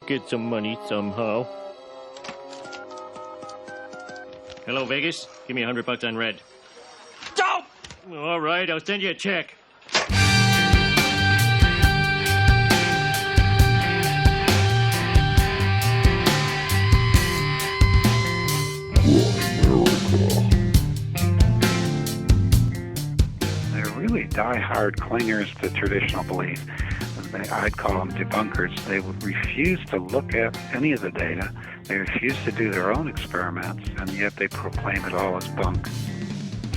Get some money somehow. Hello, Vegas. Give me $100 on red. Oh! All right, I'll send you a check. They're really die-hard clingers to traditional belief. I'd call them debunkers. They would refuse to look at any of the data. They refuse to do their own experiments, and yet they proclaim it all as bunk.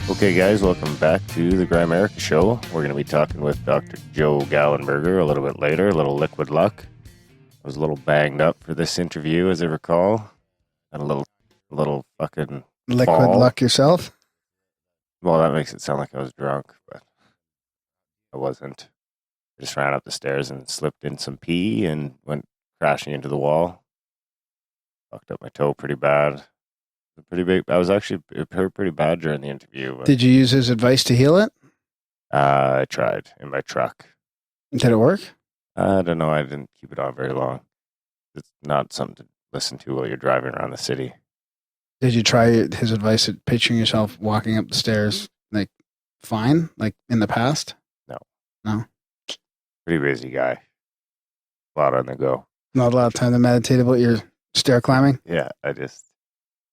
Okay, guys, welcome back to the Grimerica Show. We're going to be talking with Dr. Joe Gallenberger a little bit later, a little liquid luck. I was a little banged up for this interview, as I recall. Had a little fucking liquid fall. luck yourself? Well, that makes it sound like I was drunk, but I wasn't. I just ran up the stairs and slipped in some pee and went crashing into the wall. Fucked up my toe pretty bad. Pretty big. It hurt pretty bad during the interview. Did you use his advice to heal it? I tried in my truck. Did it work? I don't know. I didn't keep it on very long. It's not something to listen to while you're driving around the city. Did you try his advice at picturing yourself walking up the stairs, like, fine, like in the past? No? Pretty busy guy. A lot on the go. Not a lot of time to meditate about your stair climbing? Yeah, I just,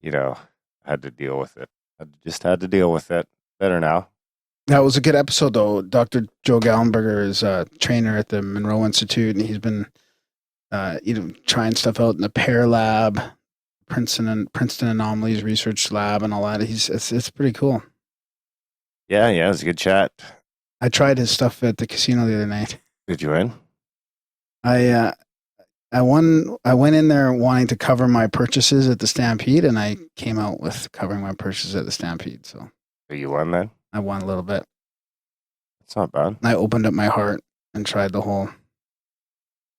had to deal with it. I just had to deal with it. Better now. That was a good episode, though. Dr. Joe Gallenberger is a trainer at the Monroe Institute, and he's been trying stuff out in the PEAR lab, Princeton Anomalies Research Lab, and all that. It's pretty cool. Yeah, it was a good chat. I tried his stuff at the casino the other night. Did you win? I went in there wanting to cover my purchases at the Stampede, and I came out with covering my purchases at the Stampede. So You won then? I won a little bit. That's not bad. I opened up my heart and tried the whole.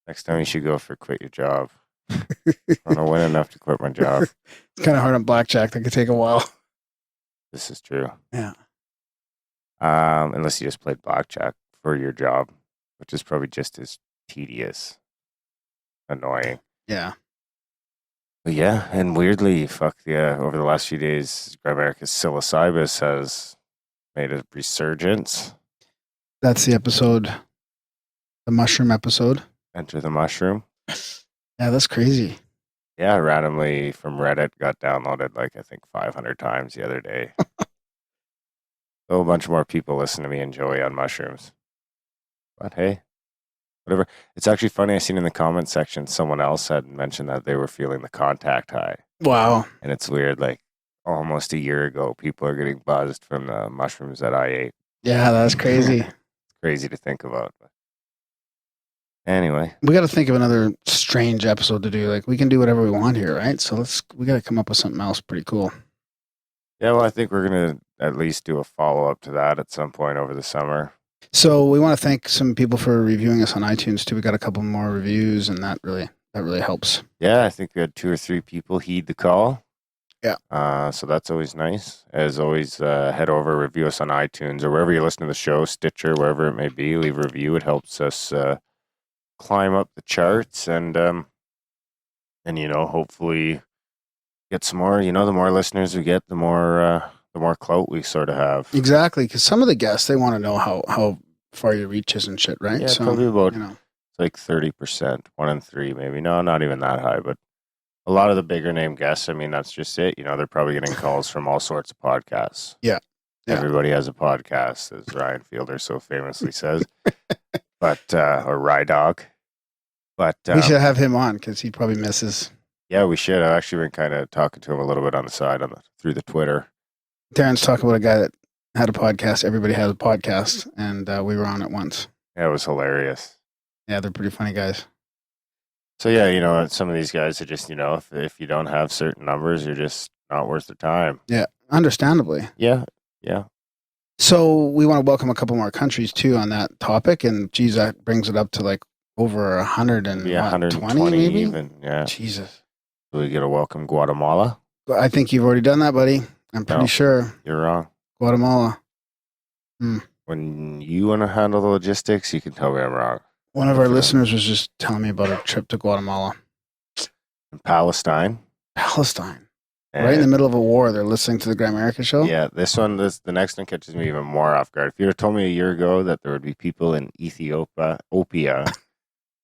Next time you should go for quit your job. I want to win enough to quit my job. It's kind of hard on blackjack. That could take a while. This is true. Yeah. Unless you just played blackjack for your job, which is probably just as tedious, annoying. Yeah. But yeah, and weirdly, over the last few days, Grimerica's psilocybus has made a resurgence. That's the episode, the mushroom episode. Enter the mushroom. Yeah, that's crazy. Yeah, randomly from Reddit got downloaded I think 500 times the other day. So a bunch more people listen to me and Joey on mushrooms. But hey, whatever. It's actually funny. I seen in the comment section someone else had mentioned that they were feeling the contact high. Wow. And it's weird. Almost a year ago, people are getting buzzed from the mushrooms that I ate. Yeah, that's crazy. It's crazy to think about. But anyway, we got to think of another strange episode to do. We can do whatever we want here, right? So we got to come up with something else pretty cool. Yeah, well, I think we're going to at least do a follow-up to that at some point over the summer. So we want to thank some people for reviewing us on iTunes too. We got a couple more reviews, and that really helps. Yeah, I think we had 2 or 3 people heed the call. Yeah. So that's always nice. As always, head over, review us on iTunes or wherever you listen to the show, Stitcher, wherever it may be. Leave a review. It helps us climb up the charts and hopefully get some more. The more listeners we get, the more clout we sort of have. Exactly, because some of the guests, they want to know how far your reach is and shit, right? Yeah, so, probably about 30%, 1 in 3 maybe. No, not even that high, but a lot of the bigger name guests, that's just it. They're probably getting calls from all sorts of podcasts. Yeah. Everybody has a podcast, as Ryan Fielder so famously says. Or Rydog. But we should have him on because he probably misses. Yeah, we should. I've actually been kind of talking to him a little bit on the side through the Twitter. Darren's talking about a guy that had a podcast. Everybody has a podcast, and we were on it once. Yeah, it was hilarious. Yeah, they're pretty funny guys. So yeah, some of these guys are just, if you don't have certain numbers, you're just not worth the time. Yeah, understandably. Yeah. So we want to welcome a couple more countries too on that topic, and geez, that brings it up to over 120 maybe? Even. Yeah. Jesus. Do we get to welcome Guatemala? I think you've already done that, buddy. I'm pretty sure. You're wrong. Guatemala. When you want to handle the logistics, you can tell me I'm wrong. One of our listeners was just telling me about a trip to Guatemala. in Palestine. Palestine. Right in the middle of a war, they're listening to the Grimerica show? Yeah, the next one catches me even more off guard. If you had told me a year ago that there would be people in Ethiopia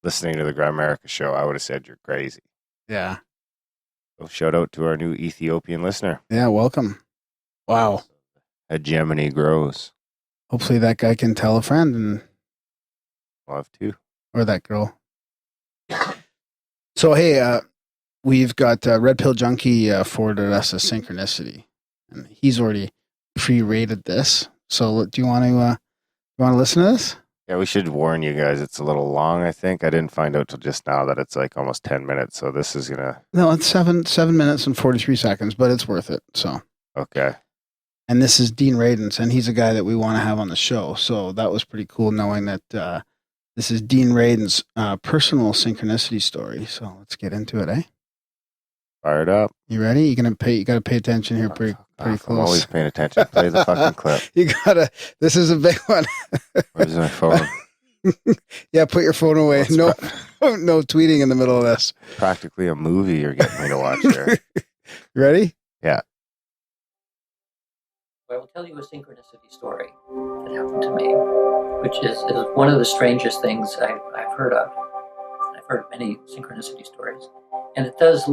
listening to the Grimerica show, I would have said you're crazy. Yeah. So shout out to our new Ethiopian listener. Yeah, welcome. Wow. Hegemony grows. Hopefully that guy can tell a friend and Love to. or that girl. So hey, we've got Red Pill Junkie forwarded us a synchronicity, and he's already pre-rated this. So do you want to listen to this? Yeah, we should warn you guys. It's a little long, I think. I didn't find out till just now that it's like almost 10 minutes. So this is gonna. No, it's 7 minutes and 43 seconds, but it's worth it. So. Okay. And this is Dean Radens, and he's a guy that we want to have on the show. So that was pretty cool knowing that this is Dean Radens' personal synchronicity story. So let's get into it, eh? Fired up. You ready? You got to pay attention here pretty close. I'm always paying attention. Play the fucking clip. This is a big one. Where's my phone? Yeah, put your phone away. No tweeting in the middle of this. Practically a movie you're getting me to watch here. You ready? Yeah. I will tell you a synchronicity story that happened to me, which is one of the strangest things I've heard of. I've heard many synchronicity stories. And it does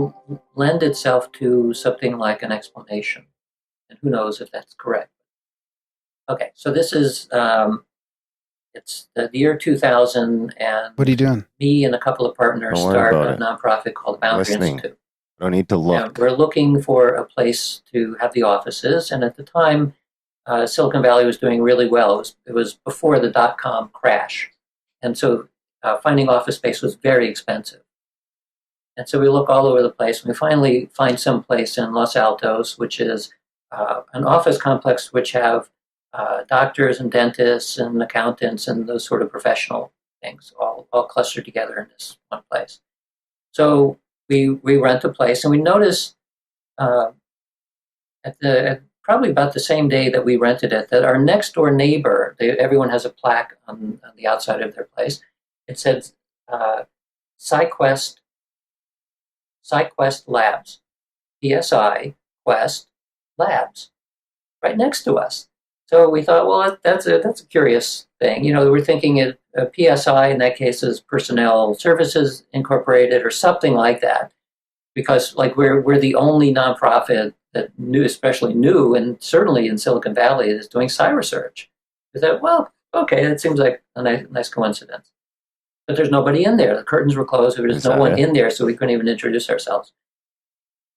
lend itself to something like an explanation. And who knows if that's correct. Okay, so this is, it's the year 2000, and what are you doing? Me and a couple of partners started a nonprofit called the Monroe Institute. I don't need to look. And we're looking for a place to have the offices, and at the time, Silicon Valley was doing really well. It was before the dot-com crash, and so finding office space was very expensive. And so we look all over the place, and we finally find some place in Los Altos, which is an office complex which have doctors and dentists and accountants and those sort of professional things all clustered together in this one place. So we rent a place, and we notice at probably about the same day that we rented it that our next door neighbor, everyone has a plaque on the outside of their place. It said PsyQuest Labs, PSI Quest Labs, right next to us. So we thought, well, that's a curious thing. You know, we're thinking PSI in that case is Personnel Services Incorporated or something like that, because like we're the only nonprofit that especially new, and certainly in Silicon Valley, is doing psi research. We thought, well, okay, that seems like a nice coincidence. But there's nobody in there. The curtains were closed. There was no one in there, so we couldn't even introduce ourselves.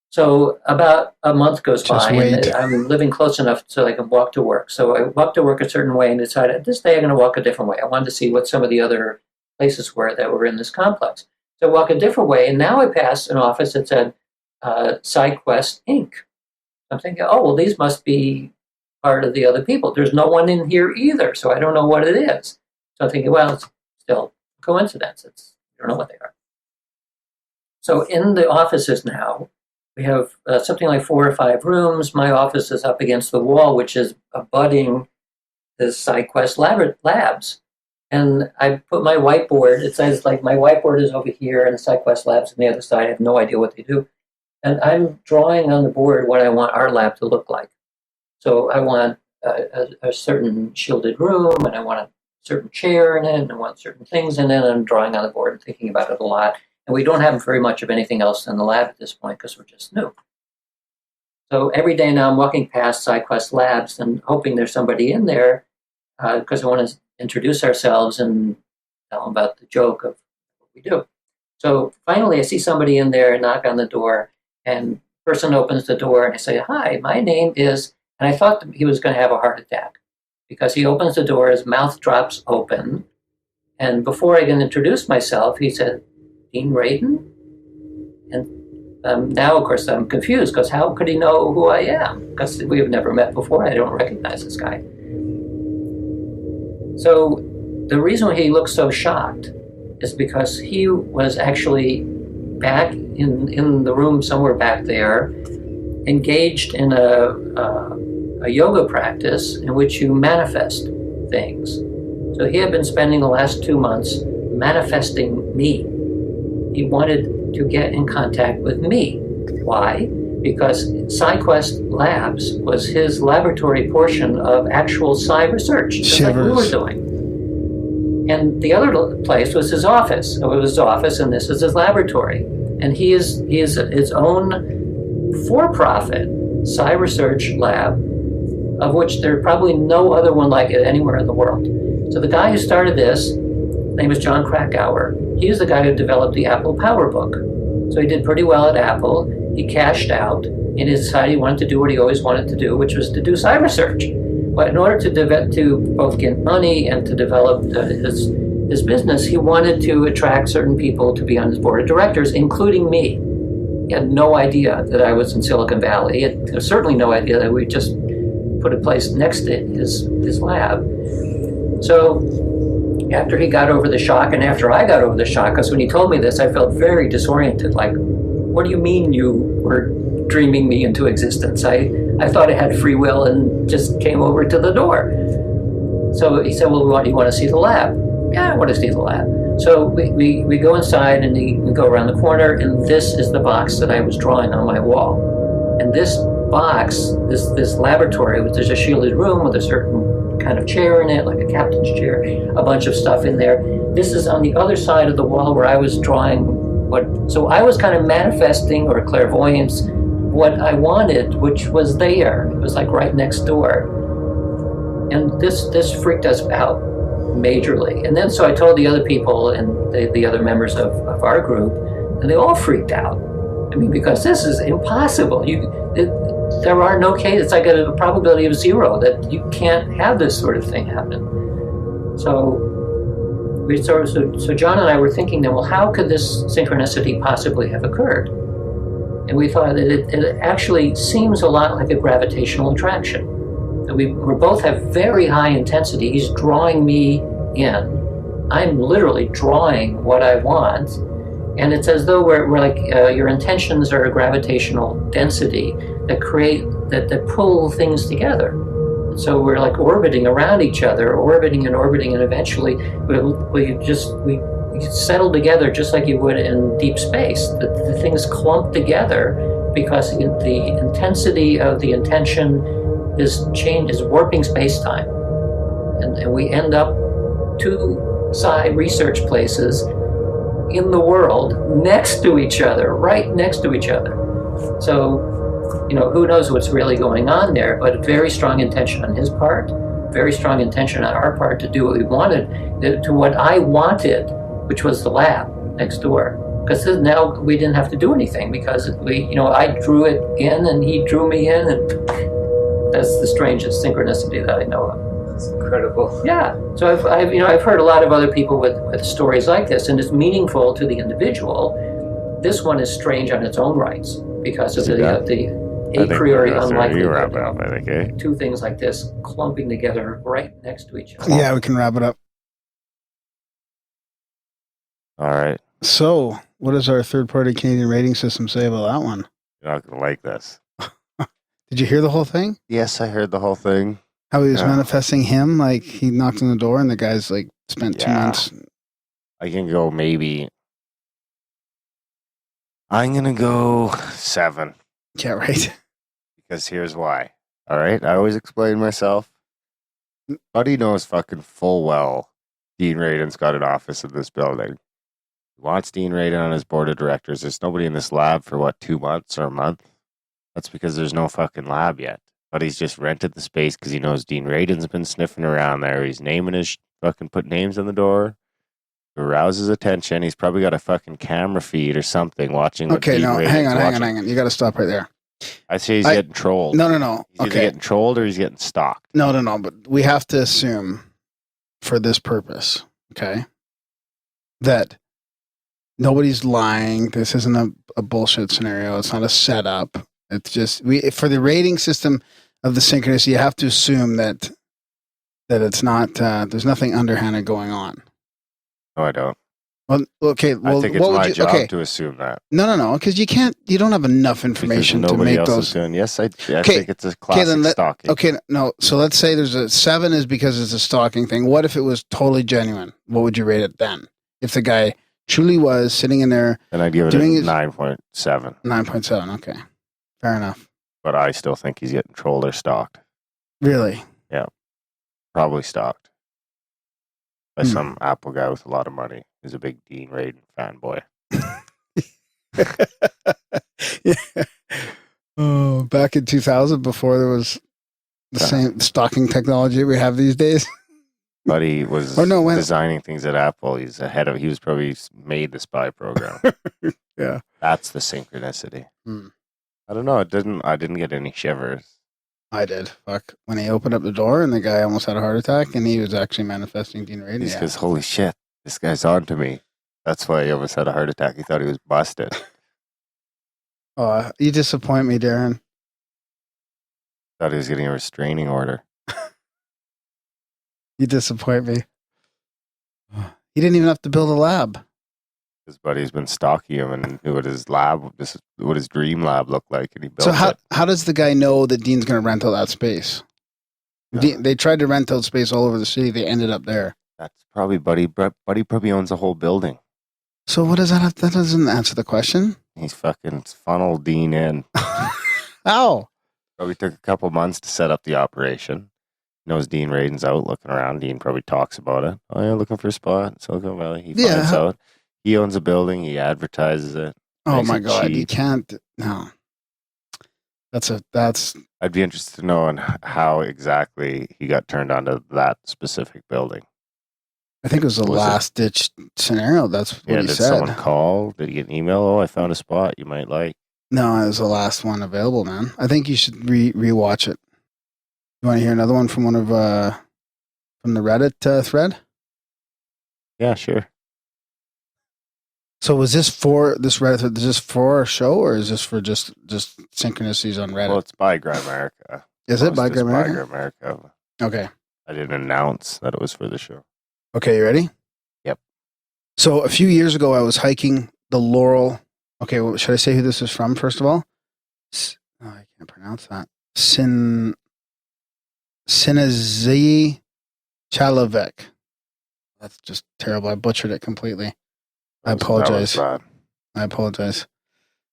So about a month goes by, and I'm living close enough so I can walk to work. So I walked to work a certain way and decided this day I'm going to walk a different way. I wanted to see what some of the other places were that were in this complex. So I walk a different way, and now I pass an office that said PsyQuest Inc. I'm thinking, oh, well, these must be part of the other people. There's no one in here either, so I don't know what it is. So I'm thinking, well, it's still a coincidence. I don't know what they are. So in the offices now, we have something like 4 or 5 rooms. My office is up against the wall, which is abutting the PsyQuest Labs. And I put my whiteboard, it says like my whiteboard is over here and the PsyQuest Labs on the other side. I have no idea what they do. And I'm drawing on the board what I want our lab to look like. So I want a certain shielded room, and I want a certain chair in it, and I want certain things in it, and I'm drawing on the board and thinking about it a lot. And we don't have very much of anything else in the lab at this point because we're just new. So every day now I'm walking past PsyQuest Labs and hoping there's somebody in there because I want to introduce ourselves and tell them about the joke of what we do. So finally I see somebody in there and knock on the door, and the person opens the door and I say, hi, my name is, and I thought that he was going to have a heart attack because he opens the door, his mouth drops open, and before I can introduce myself, he said, Dean Radin? And now, of course, I'm confused because how could he know who I am? Because we have never met before. I don't recognize this guy. So the reason he looked so shocked is because he was actually back in the room somewhere back there, engaged in a yoga practice in which you manifest things. So he had been spending the last 2 months manifesting me. He wanted to get in contact with me. Why? Because SciQuest Labs was his laboratory portion of actual Psi research, just like we were doing. And the other place was his office. It was his office, and this is his laboratory. And he is his own for-profit Psi research lab, of which there's probably no other one like it anywhere in the world. So the guy who started this, his name is John Krakauer. He was the guy who developed the Apple PowerBook. So he did pretty well at Apple. He cashed out, and he decided he wanted to do what he always wanted to do, which was to do Psi research. But in order to both get money and to develop his business, he wanted to attract certain people to be on his board of directors, including me. He had no idea that I was in Silicon Valley. He had certainly no idea that we just put a place next to his lab. So after he got over the shock, and after I got over the shock, because when he told me this, I felt very disoriented. Like, what do you mean you were dreaming me into existence? I thought I had free will and just came over to the door. So he said, well, do you want to see the lab? Yeah, I want to see the lab. So we go inside, and we go around the corner, and this is the box that I was drawing on my wall. And this box, this laboratory, there's a shielded room with a certain kind of chair in it, like a captain's chair, a bunch of stuff in there. This is on the other side of the wall where I was drawing so I was kind of manifesting, or clairvoyance, what I wanted, which was there. It was like right next door. And this freaked us out majorly. And then so I told the other people and the other members of our group, and they all freaked out. I mean, because this is impossible. There are no cases. It's like a probability of 0 that you can't have this sort of thing happen. So John and I were thinking then, well, how could this synchronicity possibly have occurred? And we thought that it actually seems a lot like a gravitational attraction. That we both have very high intensity. He's drawing me in. I'm literally drawing what I want. And it's as though we're like your intentions are a gravitational density that pull things together. So we're like orbiting around each other, orbiting, and eventually we settle together just like you would in deep space. The things clump together because the intensity of the intention is warping space-time. And we end up 2 Psi research places in the world next to each other, right next to each other. So, who knows what's really going on there, but very strong intention on his part, very strong intention on our part to do what we wanted, to what I wanted, which was the lab next door. Because now we didn't have to do anything because I drew it in and he drew me in, and that's the strangest synchronicity that I know of. That's incredible. Yeah. So I've heard a lot of other people with stories like this, and it's meaningful to the individual. This one is strange on its own rights because of the a priori unlikely 2 things like this clumping together right next to each other. Yeah, we can wrap it up. All right. So, what does our third-party Canadian rating system say about that one? You're not going to like this. Did you hear the whole thing? Yes, I heard the whole thing. How he was manifesting him? Like, he knocked on the door and the guy's like spent 2 months. I can go maybe. I'm going to go 7. Yeah, right. Because here's why. All right. I always explain myself. Buddy knows fucking full well Dean Radin's got an office in this building. He wants Dean Radin on his board of directors. There's nobody in this lab for 2 months or a month? That's because there's no fucking lab yet. But he's just rented the space because he knows Dean Radin's been sniffing around there. He's naming his fucking put names on the door. Arouses attention. He's probably got a fucking camera feed or something watching. Okay, no, hang on. You got to stop right there. I say he's getting trolled. No. He's either getting trolled or he's getting stalked. No. But we have to assume, for this purpose, okay, that nobody's lying. This isn't a bullshit scenario. It's not a setup. It's just for the rating system of the synchronicity, you have to assume that it's not. There's nothing underhanded going on. No, I don't. Well, okay. Well, I think it's my job to assume that. No, because you can't. You don't have enough information to make those. Is doing. Yes, I think it's a classic stalking. Okay, no. So let's say there's a 7 is because it's a stalking thing. What if it was totally genuine? What would you rate it then? If the guy Truly was sitting in there. And I'd give it a Doing his- 9.7. 9.7. Okay. Fair enough. But I still think he's getting trolled or stalked. Really? Probably stalked. By some Apple guy with a lot of money. He's a big Dean Radin fanboy. Yeah. Oh, back in 2000, before there was the same stalking technology we have these days. But he was designing things at Apple. He was probably made the spy program. Yeah. That's the synchronicity. Hmm. I don't know. I didn't get any shivers. I did. Fuck. When he opened up the door and the guy almost had a heart attack and he was actually manifesting Dean Radin. He's because, holy shit, this guy's on to me. That's why he almost had a heart attack. He thought he was busted. Oh, you disappoint me, Darren. Thought he was getting a restraining order. You disappoint me. He didn't even have to build a lab. His buddy's been stalking him and knew what his dream lab looked like, and he built So it. how does the guy know that Dean's going to rent out that space? They tried to rent out space all over the city. They ended up there. That's probably Buddy. Buddy probably owns a whole building. So what does that have? That doesn't answer the question. He's fucking funneled Dean in. How? Probably took a couple months to set up the operation. Knows Dean Radin's out looking around. Dean probably talks about it. Oh, yeah, looking for a spot in Silicon Valley. He finds out. He owns a building. He advertises it. Oh my God! cheap. You can't. No. That's. I'd be interested to know on how exactly he got turned onto that specific building. I think it was a last ditch scenario. That's what he did said. Someone call? Did he get an email? Oh, I found a spot you might like. No, it was the last one available, man. I think you should rewatch it. You want to hear another one from from the Reddit thread? Yeah, sure. So was this for this Reddit? Is this for a show or is this for just synchronicities on Reddit? Well, it's by Grimerica. Is it by Grimerica? By Grimerica. Okay. I didn't announce that it was for the show. Okay, you ready? Yep. So a few years ago, I was hiking the Laurel. Okay, well, should I say who this is from first of all? I can't pronounce that. Sinazii Chalavek. That's just terrible. I butchered it completely. I apologize. That was bad. I apologize.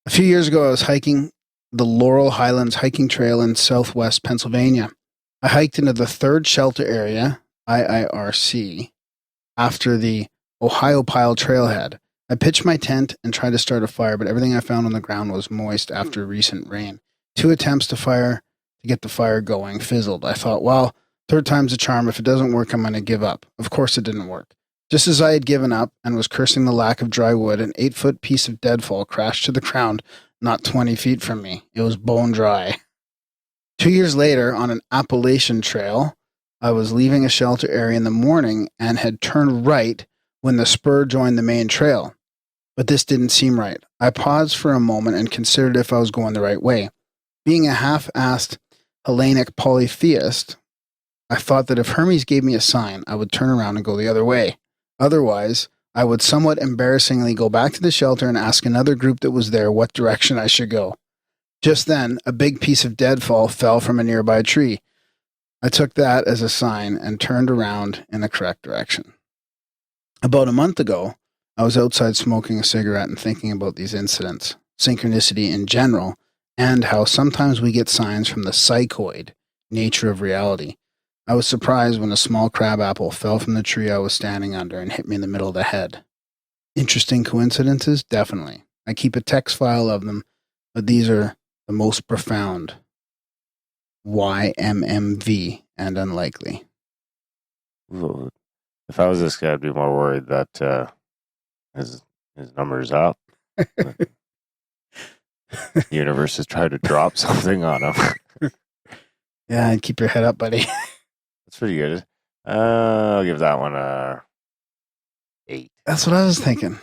A few years ago, I was hiking the Laurel Highlands hiking trail in southwest Pennsylvania. I hiked into the third shelter area, IIRC, after the Ohio Pile trailhead. I pitched my tent and tried to start a fire, but everything I found on the ground was moist after recent rain. 2 attempts to get the fire going fizzled. I thought, well, third time's a charm. If it doesn't work, I'm going to give up. Of course it didn't work. Just as I had given up and was cursing the lack of dry wood, an 8-foot piece of deadfall crashed to the ground not 20 feet from me. It was bone dry. 2 years later, on an Appalachian trail, I was leaving a shelter area in the morning and had turned right when the spur joined the main trail. But this didn't seem right. I paused for a moment and considered if I was going the right way. Being a half-assed Hellenic polytheist, I thought that if Hermes gave me a sign, I would turn around and go the other way. Otherwise, I would somewhat embarrassingly go back to the shelter and ask another group that was there what direction I should go. Just then, a big piece of deadfall fell from a nearby tree. I took that as a sign and turned around in the correct direction. About a month ago, I was outside smoking a cigarette and thinking about these incidents, synchronicity in general, and how sometimes we get signs from the psychoid nature of reality. I was surprised when a small crabapple fell from the tree I was standing under and hit me in the middle of the head. Interesting coincidences? Definitely. I keep a text file of them, but these are the most profound. YMMV and unlikely. Ooh. If I was this guy, I'd be more worried that his number's up. The universe has tried to drop something on him. Yeah, and keep your head up, buddy. That's pretty good. I'll give that one a 8. That's what I was thinking.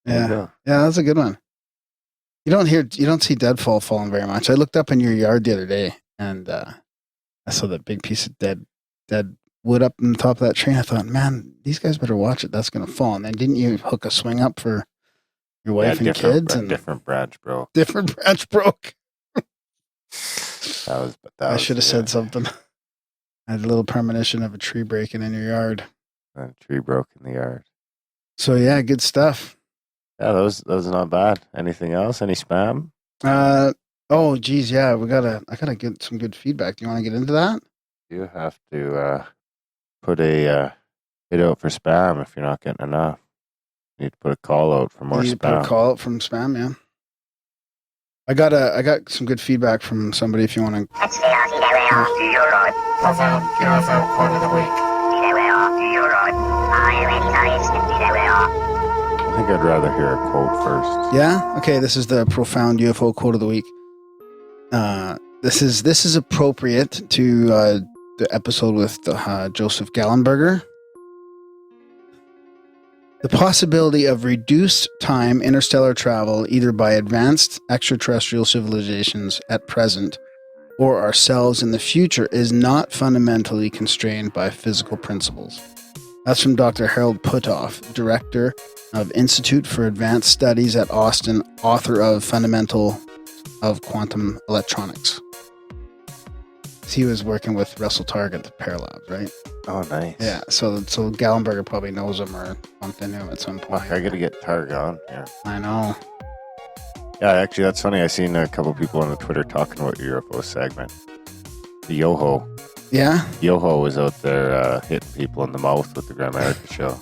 There you Yeah, go. yeah, that's a good one. You don't see deadfall falling very much. I looked up in your yard the other day, and I saw that big piece of dead wood up on the top of that tree. And I thought, man, these guys better watch it. That's going to fall. And then didn't you hook a swing up for your wife and kids? And different branch broke. different branch broke. That I should have was said something. I had a little premonition of a tree breaking in your yard. a tree broke in the yard. So yeah, good stuff. Yeah, those are not bad. Anything else? Any spam? Oh geez, yeah, I gotta get some good feedback. Do you want to get into that? You have to put a hit out for spam if you're not getting enough. You need to put a call out for more You need to put a spam. call out from spam, yeah. I got some good feedback from somebody if you want to. I think I'd rather hear a quote first. Yeah? Okay, this is the profound UFO quote of the week. This is appropriate to the episode with Joseph Gallenberger. The possibility of reduced time interstellar travel either by advanced extraterrestrial civilizations at present or ourselves in the future is not fundamentally constrained by physical principles. That's from Dr. Harold Puthoff, Director of Institute for Advanced Studies at Austin, author of Fundamental of Quantum Electronics. He was working with Russell Targ at the PEAR Labs, right? Oh, nice. Yeah, so Gallenberger probably knows him or bumped into him at some point. Fuck, I gotta get Targ on here. I know. Yeah, actually, that's funny. I seen a couple people on the Twitter talking about your UFO segment. The Yoho. Yeah? Yoho was out there hitting people in the mouth with the Grimerica show.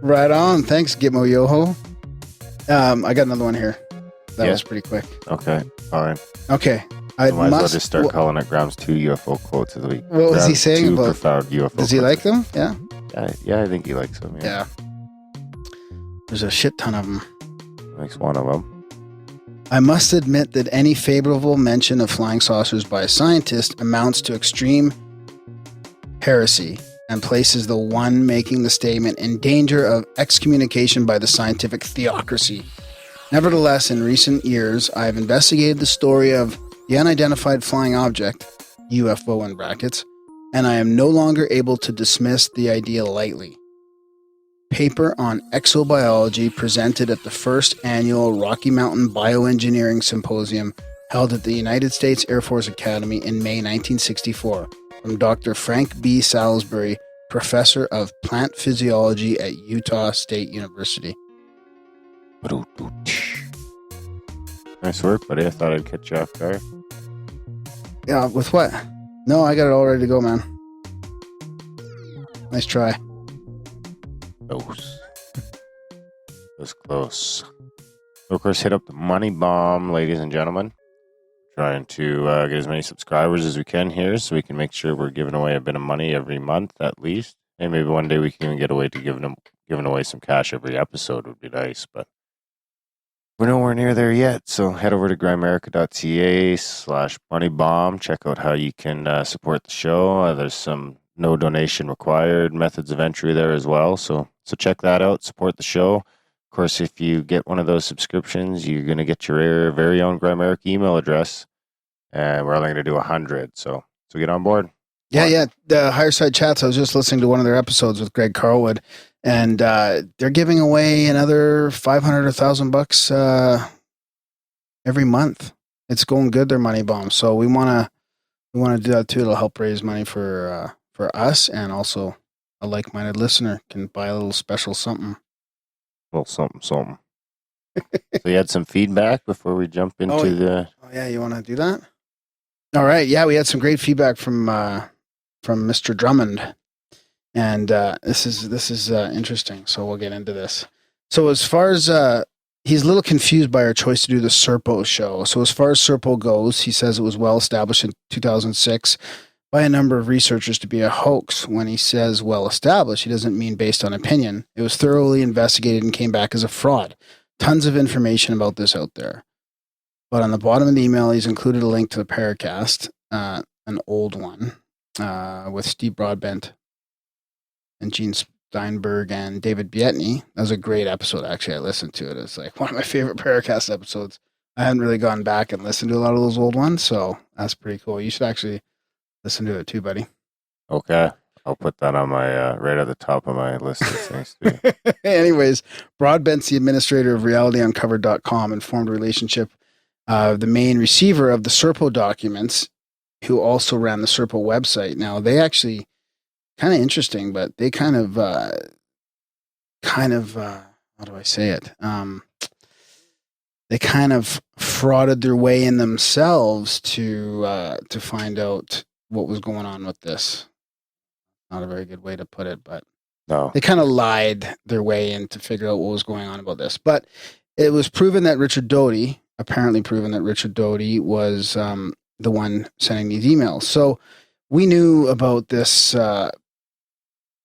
Right on. Thanks, Gitmo Yoho. I got another one here. That Yeah? was pretty quick. Okay, fine. Okay. I might as well just start calling it Graham's 2 UFO quotes of the week. What was he Graham's saying 2 about? profound UFO Does he quotes. like them? Yeah. Yeah, I think he likes them. Yeah. There's a shit ton of them. Makes one of them. I must admit that any favorable mention of flying saucers by a scientist amounts to extreme heresy and places the one making the statement in danger of excommunication by the scientific theocracy. Nevertheless, in recent years, I have investigated the story of the unidentified flying object, UFO in brackets, and I am no longer able to dismiss the idea lightly. Paper on exobiology presented at the first annual Rocky Mountain Bioengineering Symposium held at the United States Air Force Academy in May 1964 from Dr. Frank B. Salisbury, professor of plant physiology at Utah State University. Nice work, buddy. I thought I'd catch you off guard. Yeah, with what? No, I got it all ready to go, man. Nice try. Close. Was close. Of course, hit up the money bomb, ladies and gentlemen. Trying to get as many subscribers as we can here so we can make sure we're giving away a bit of money every month at least. And maybe one day we can even get away to giving away some cash every episode would be nice, but we're nowhere near there yet. So head over to grimerica.ca/moneybomb. Check out how you can support the show. There's some no donation required methods of entry there as well. So check that out. Support the show. Of course, if you get one of those subscriptions, you're going to get your very own Grimerica email address. And we're only going to do 100. So get on board. Yeah. The Higher Side Chats, I was just listening to one of their episodes with Greg Carlwood, and they're giving away another $500 or $1,000 every month. It's going good, their money bomb. So we want to do that too. It'll help raise money for us, and also a like-minded listener can buy a little special something. Well, something. So you had some feedback before we jump into the... Oh, yeah, you want to do that? All right. Yeah, we had some great feedback from Mr. Drummond. And this is interesting, so we'll get into this. So as far as... he's a little confused by our choice to do the Serpo show. So as far as Serpo goes, he says it was well established in 2006 by a number of researchers to be a hoax. When he says well established, he doesn't mean based on opinion. It was thoroughly investigated and came back as a fraud. Tons of information about this out there. But on the bottom of the email, he's included a link to the Paracast, an old one, with Steve Broadbent and Gene Steinberg and David Bietney. That was a great episode, actually. I listened to it. It's like one of my favorite Paracast episodes. I haven't really gone back and listened to a lot of those old ones, so that's pretty cool. You should actually listen to it too, buddy. Okay. I'll put that on my right at the top of my list of things to do. Anyways, Broadbent's the administrator of realityuncovered.com and formed a relationship the main receiver of the Serpo documents, who also ran the Serpo website. Now, they actually, kind of interesting, but they kind of kind of how do I say it? They kind of frauded their way in themselves to find out what was going on with this. Not a very good way to put it, but No. they kind of lied their way in to figure out what was going on about this. But it was proven that apparently proven that Richard Doty was the one sending these emails. So we knew about this. Let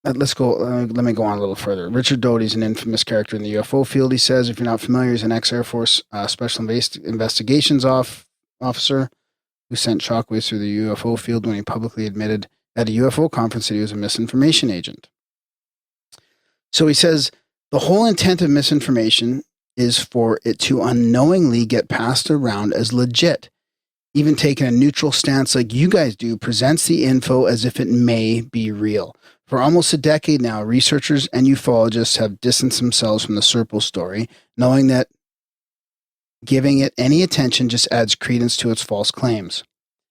me go on a little further. Richard Doty is an infamous character in the UFO field. He says, if you're not familiar, he's an ex-Air Force Special Investigations officer who sent shockwaves through the UFO field when he publicly admitted at a UFO conference that he was a misinformation agent. So he says, the whole intent of misinformation is for it to unknowingly get passed around as legit. Even taking a neutral stance like you guys do presents the info as if it may be real. For almost a decade now, researchers and ufologists have distanced themselves from the Serpo story, knowing that giving it any attention just adds credence to its false claims.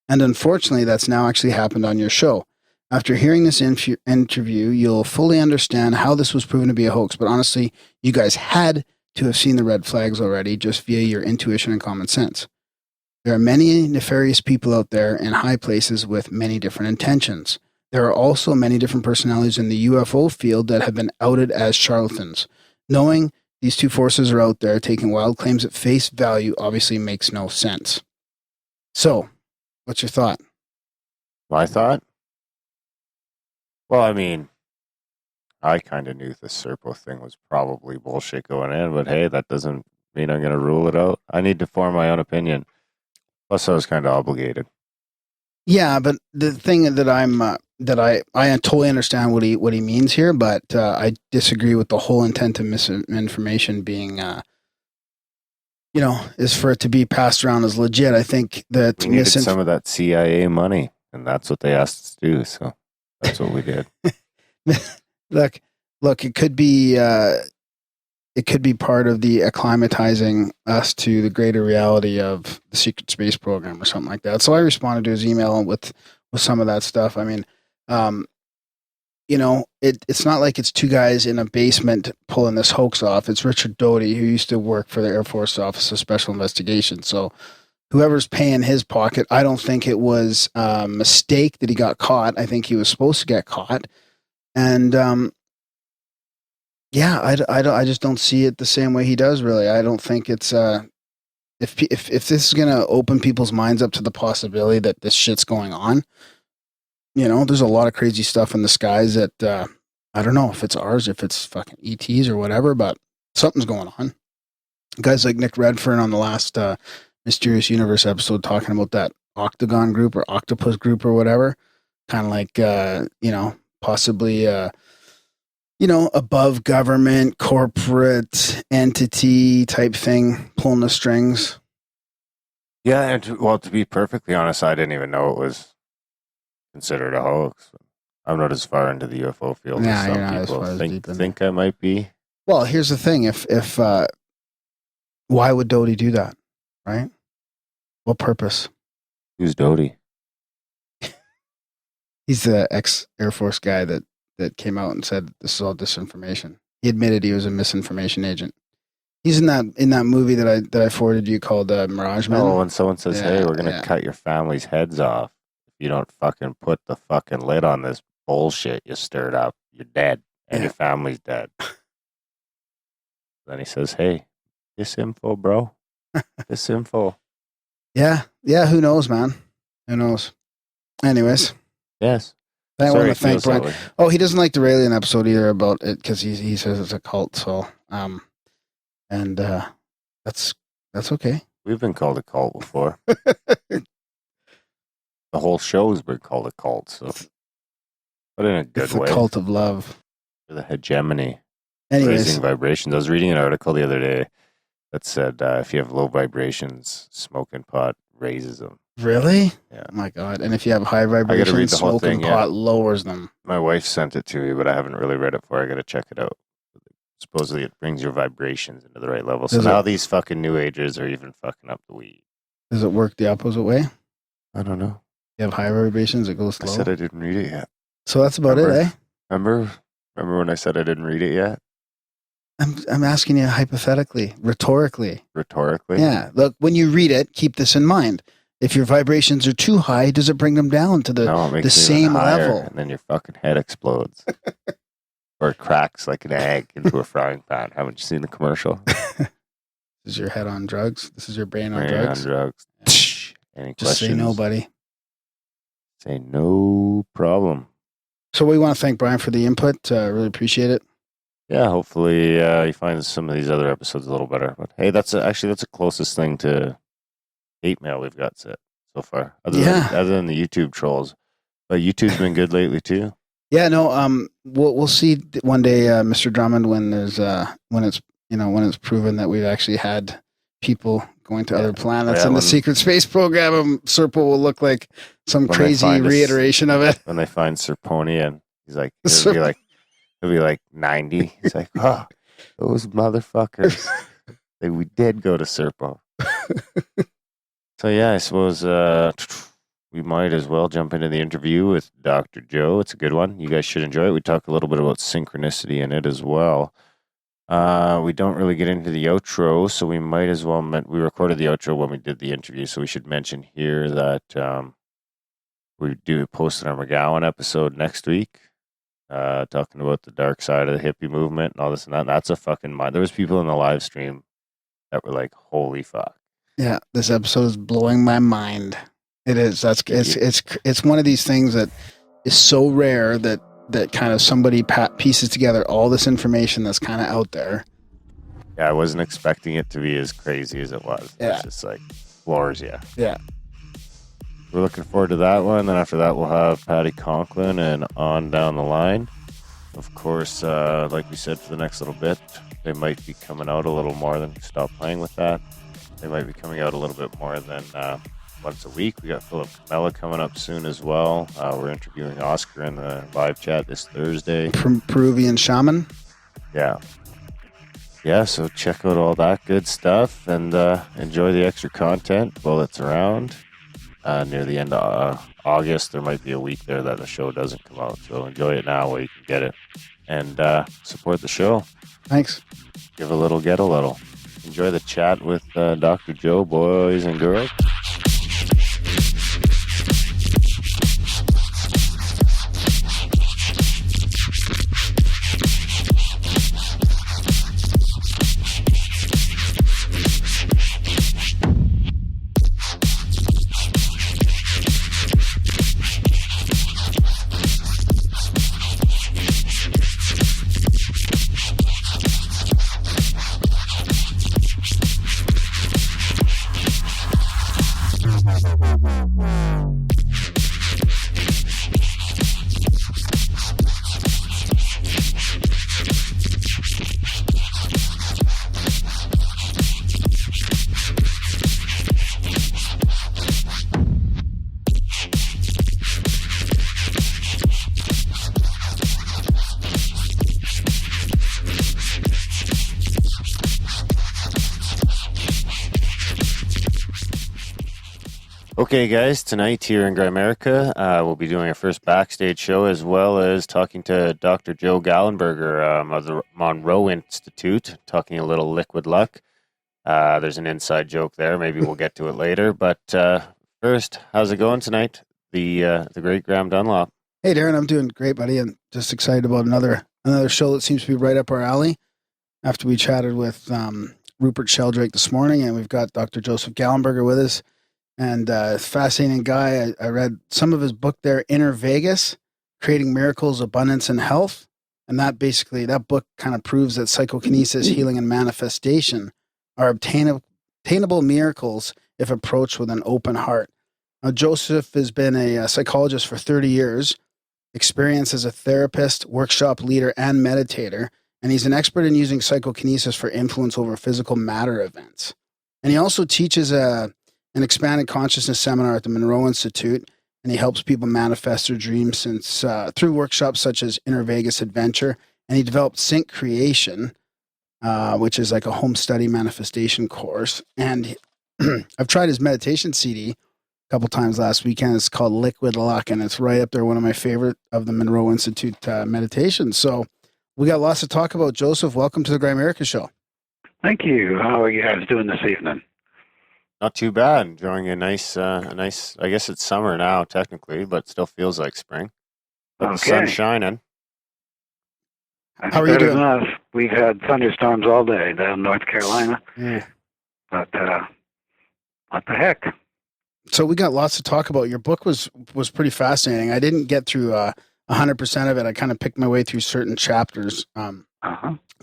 And unfortunately, that's now actually happened on your show. After hearing this interview, you'll fully understand how this was proven to be a hoax. But honestly, you guys had to have seen the red flags already just via your intuition and common sense. There are many nefarious people out there in high places with many different intentions. There are also many different personalities in the UFO field that have been outed as charlatans. Knowing these two forces are out there taking wild claims at face value obviously makes no sense. So, what's your thought? My thought? Well, I mean, I kind of knew the Serpo thing was probably bullshit going in, but hey, that doesn't mean I'm going to rule it out. I need to form my own opinion. Plus, I was kind of obligated. Yeah, but the thing that I totally understand what he means here, but I disagree with the whole intent of misinformation being, is for it to be passed around as legit. I think that we needed some of that CIA money, and that's what they asked us to do. So that's what we did. Look, it could be part of the acclimatizing us to the greater reality of the secret space program or something like that. So I responded to his email with some of that stuff. I mean, it's not like it's two guys in a basement pulling this hoax off. It's Richard Doty, who used to work for the Air Force Office of Special Investigations. So whoever's paying his pocket, I don't think it was a mistake that he got caught. I think he was supposed to get caught. And, I just don't see it the same way he does, really. I don't think it's, if this is going to open people's minds up to the possibility that this shit's going on, there's a lot of crazy stuff in the skies that, I don't know if it's ours, if it's fucking ETs or whatever, but something's going on. Guys like Nick Redfern on the last Mysterious Universe episode talking about that Octagon group or Octopus group or whatever, kind of like, possibly, above government, corporate entity type thing, pulling the strings. Yeah, and to be perfectly honest, I didn't even know it was considered a hoax. I'm not as far into the UFO field as some people think I might be. Well, here's the thing: if why would Doty do that, right? What purpose? Who's Doty? He's the ex-Air Force guy that came out and said this is all disinformation. He admitted he was a misinformation agent. He's in that movie that I forwarded you called Mirage Man. Oh, when someone says, "Hey, we're gonna cut your family's heads off if you don't fucking put the fucking lid on this bullshit you stirred up, you're dead, and your family's dead." Then he says, "Hey, this info, bro, this info." Yeah. Who knows, man? Who knows? Anyways, yes. I want to thank Brian. Oh, he doesn't like the Raelian episode either about it because he says it's a cult. So, that's okay. We've been called a cult before. The whole show's been called a cult. So, but in a good way. It's the cult of love. The hegemony. Anyways. Raising vibrations. I was reading an article the other day that said if you have low vibrations, smoking pot raises them. Really? Yeah. Oh my God. And if you have high vibrations, smoking pot lowers them. My wife sent it to me, but I haven't really read it before. I got to check it out. Supposedly it brings your vibrations into the right level. So now these fucking new agers are even fucking up the weed. Does it work the opposite way? I don't know. You have high vibrations, it goes slow? I said I didn't read it yet. So that's about it, eh? Remember when I said I didn't read it yet? I'm asking you hypothetically, rhetorically. Rhetorically? Yeah. Look, when you read it, keep this in mind. If your vibrations are too high, does it bring them down to No, it makes the it same even higher, level? and then your fucking head explodes. Or it cracks like an egg into a frying pan. Haven't you seen the commercial? This is your head on drugs? This is your brain on Brain drugs? on drugs. Any Just questions? say no, buddy. Say no problem. So we want to thank Brian for the input. Really appreciate it. Yeah, hopefully he finds some of these other episodes a little better. But hey, that's the closest thing to hate mail we've got so far. Other than the YouTube trolls. But YouTube's been good lately too. Yeah, no. We'll see one day, Mr. Drummond, when it's proven that we've actually had people going to other planets in the secret space program. Serpo will look like some crazy reiteration of it. When they find Serponia, and he's like, he'll be like 90. He's like, oh, those motherfuckers. We did go to Serpo. So yeah, I suppose we might as well jump into the interview with Dr. Joe. It's a good one. You guys should enjoy it. We talk a little bit about synchronicity in it as well. We don't really get into the outro, so we might as well. We recorded the outro when we did the interview, so we should mention here that we do post our McGowan episode next week, talking about the dark side of the hippie movement and all this and that. That's a fucking mind. There was people in the live stream that were like, "Holy fuck!" Yeah, this episode is blowing my mind. It is. It's one of these things that is so rare that kind of somebody pieces together all this information that's kind of out there. Yeah, I wasn't expecting it to be as crazy as it was. Yeah. It's just like floors, yeah. Yeah. We're looking forward to that one. Then after that, we'll have Patty Conklin and on down the line. Of course, like we said, for the next little bit, they might be coming out a little more than stop playing with that. They might be coming out a little bit more than once a week. We got Philip Camella coming up soon as well. We're interviewing Oscar in the live chat this Thursday. Peruvian shaman. Yeah. Yeah, so check out all that good stuff and enjoy the extra content while it's around. Near the end of August, there might be a week there that the show doesn't come out. So enjoy it now while you can get it. And support the show. Thanks. Give a little, get a little. Enjoy the chat with Dr. Joe, boys and girls. Okay, guys, tonight here in Grimerica, we'll be doing our first backstage show as well as talking to Dr. Joe Gallenberger of the Monroe Institute, talking a little liquid luck. There's an inside joke there. Maybe we'll get to it later. But first, how's it going tonight? The great Graham Dunlop. Hey, Darren, I'm doing great, buddy. I'm just excited about another show that seems to be right up our alley. After we chatted with Rupert Sheldrake this morning, and we've got Dr. Joseph Gallenberger with us. And fascinating guy. I read some of his book there, Inner Vegas, Creating Miracles, Abundance, and Health. And that book kind of proves that psychokinesis, healing, and manifestation are obtainable miracles if approached with an open heart. Now, Joseph has been a psychologist for 30 years, experienced as a therapist, workshop leader, and meditator. And he's an expert in using psychokinesis for influence over physical matter events. And he also teaches an expanded consciousness seminar at the Monroe Institute, and he helps people manifest their dreams through workshops such as Inner Vegas Adventure. And he developed SyncCreation, which is like a home study manifestation course. And I've tried his meditation CD a couple times last weekend. It's called Liquid Luck, and it's right up there, one of my favorite of the Monroe Institute meditations. So We got lots to talk about. Joseph, welcome to the Grimerica Show. Thank you. How are you guys doing this evening? Not too bad. Enjoying a nice, I guess it's summer now, technically, but still feels like spring. But the sun's shining. How are you doing? Enough. We've had thunderstorms all day down in North Carolina. Yeah. But what the heck? So we got lots to talk about. Your book was pretty fascinating. I didn't get through 100% of it. I kind of picked my way through certain chapters.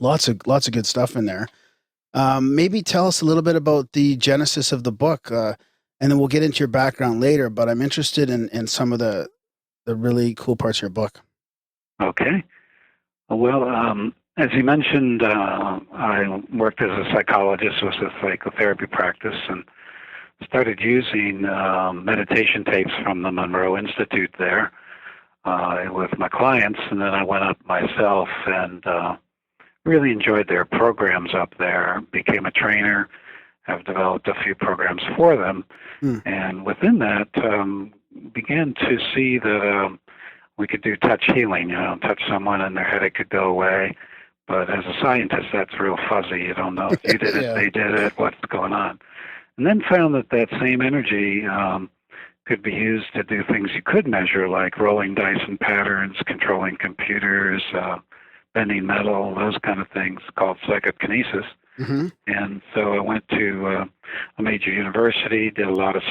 Lots of good stuff in there. Maybe tell us a little bit about the genesis of the book, and then we'll get into your background later. But I'm interested in some of the really cool parts of your book. Okay. Well, as you mentioned, I worked as a psychologist with a psychotherapy practice and started using meditation tapes from the Monroe Institute there with my clients, and then I went up myself and really enjoyed their programs up there, became a trainer, have developed a few programs for them, and within that began to see that we could do touch healing, touch someone and their headache could go away. But as a scientist, that's real fuzzy. You don't know if you did it, they did it, what's going on. And then found that same energy could be used to do things you could measure, like rolling dice and patterns, controlling computers, bending metal, those kind of things, called psychokinesis. And so I went to a major university, did a lot of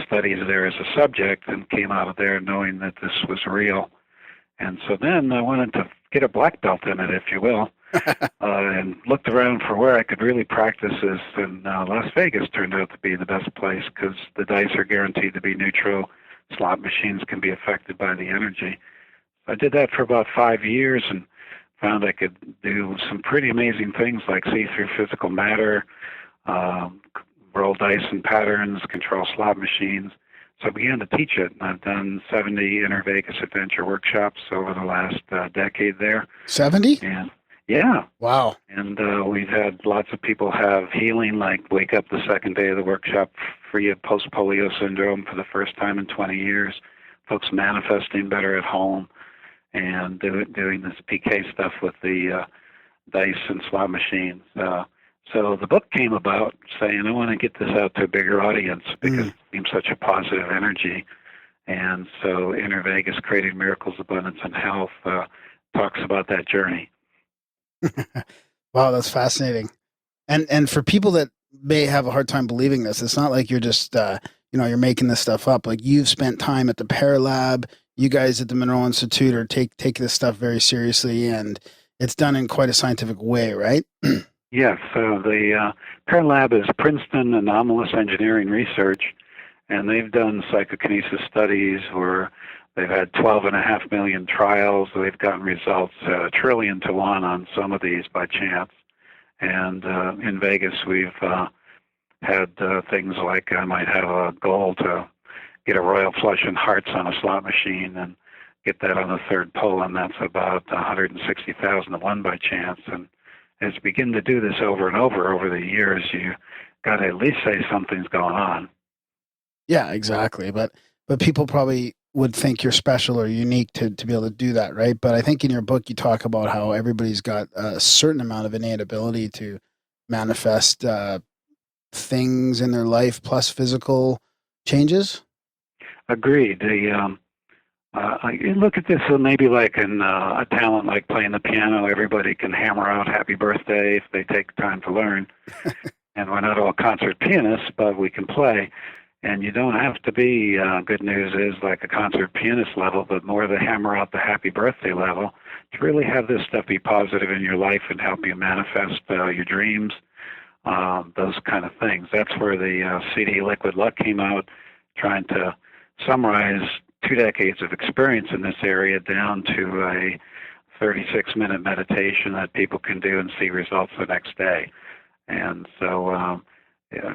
studies there as a subject, and came out of there knowing that this was real. And so then I wanted to get a black belt in it, if you will, and looked around for where I could really practice this. And Las Vegas turned out to be the best place because the dice are guaranteed to be neutral. Slot machines can be affected by the energy. I did that for about 5 years and found I could do some pretty amazing things like see through physical matter, roll dice and patterns, control slot machines. So I began to teach it. I've done 70 Inner Vegas Adventure workshops over the last decade there. 70? And yeah. Wow. And we've had lots of people have healing, like wake up the second day of the workshop free of post-polio syndrome for the first time in 20 years. Folks manifesting better at home and doing this PK stuff with the dice and slot machines. So the book came about saying, I want to get this out to a bigger audience because it seems such a positive energy. And so Inner Vegas, Creating Miracles, Abundance, and Health talks about that journey. Wow, that's fascinating. And for people that may have a hard time believing this, it's not like you're just, you're making this stuff up. Like you've spent time at the PEAR lab. You guys at the Monroe Institute are take this stuff very seriously, and it's done in quite a scientific way, right? Yes. So the PEAR lab is Princeton Anomalous Engineering Research, and they've done psychokinesis studies where they've had 12.5 million trials. They've gotten results 1 trillion to 1 on some of these by chance. And in Vegas, we've had things like I might have a goal to get a royal flush and hearts on a slot machine and get that on the third pull, and that's about 160,000 to 1 by chance. And as you begin to do this over and over the years, you got to at least say something's going on. Yeah, exactly. But people probably would think you're special or unique to be able to do that, right? But I think in your book you talk about how everybody's got a certain amount of innate ability to manifest things in their life plus physical changes. Agreed. You look at this maybe like a talent like playing the piano. Everybody can hammer out happy birthday if they take time to learn. And we're not all concert pianists, but we can play. And you don't have to be, good news is, like a concert pianist level, but more the hammer out the happy birthday level to really have this stuff be positive in your life and help you manifest your dreams, those kind of things. That's where the CD Liquid Luck came out, trying to summarize 2 decades of experience in this area down to a 36-minute meditation that people can do and see results the next day. And so,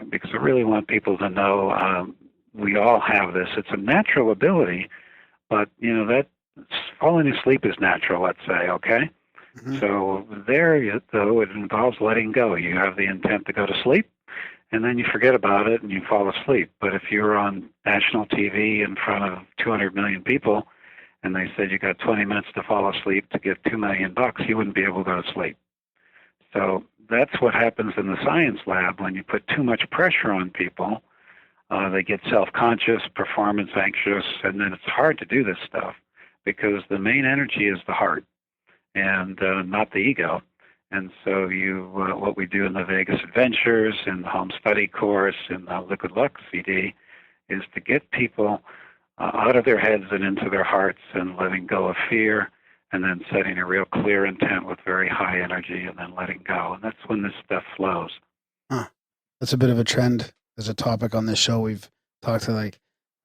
because I really want people to know we all have this. It's a natural ability, but, that falling asleep is natural, let's say, okay? Mm-hmm. So there, though, it involves letting go. You have the intent to go to sleep, and then you forget about it and you fall asleep. But if you're on national TV in front of 200 million people and they said you got 20 minutes to fall asleep to get $2 million, you wouldn't be able to go to sleep. So that's what happens in the science lab when you put too much pressure on people. They get self-conscious, performance anxious, and then it's hard to do this stuff because the main energy is the heart and not the ego. And so what we do in the Vegas Adventures, in the Home Study course, in the Liquid Lux CD, is to get people out of their heads and into their hearts and letting go of fear, and then setting a real clear intent with very high energy and then letting go. And that's when this stuff flows. Huh. That's a bit of a trend as a topic on this show. We've talked to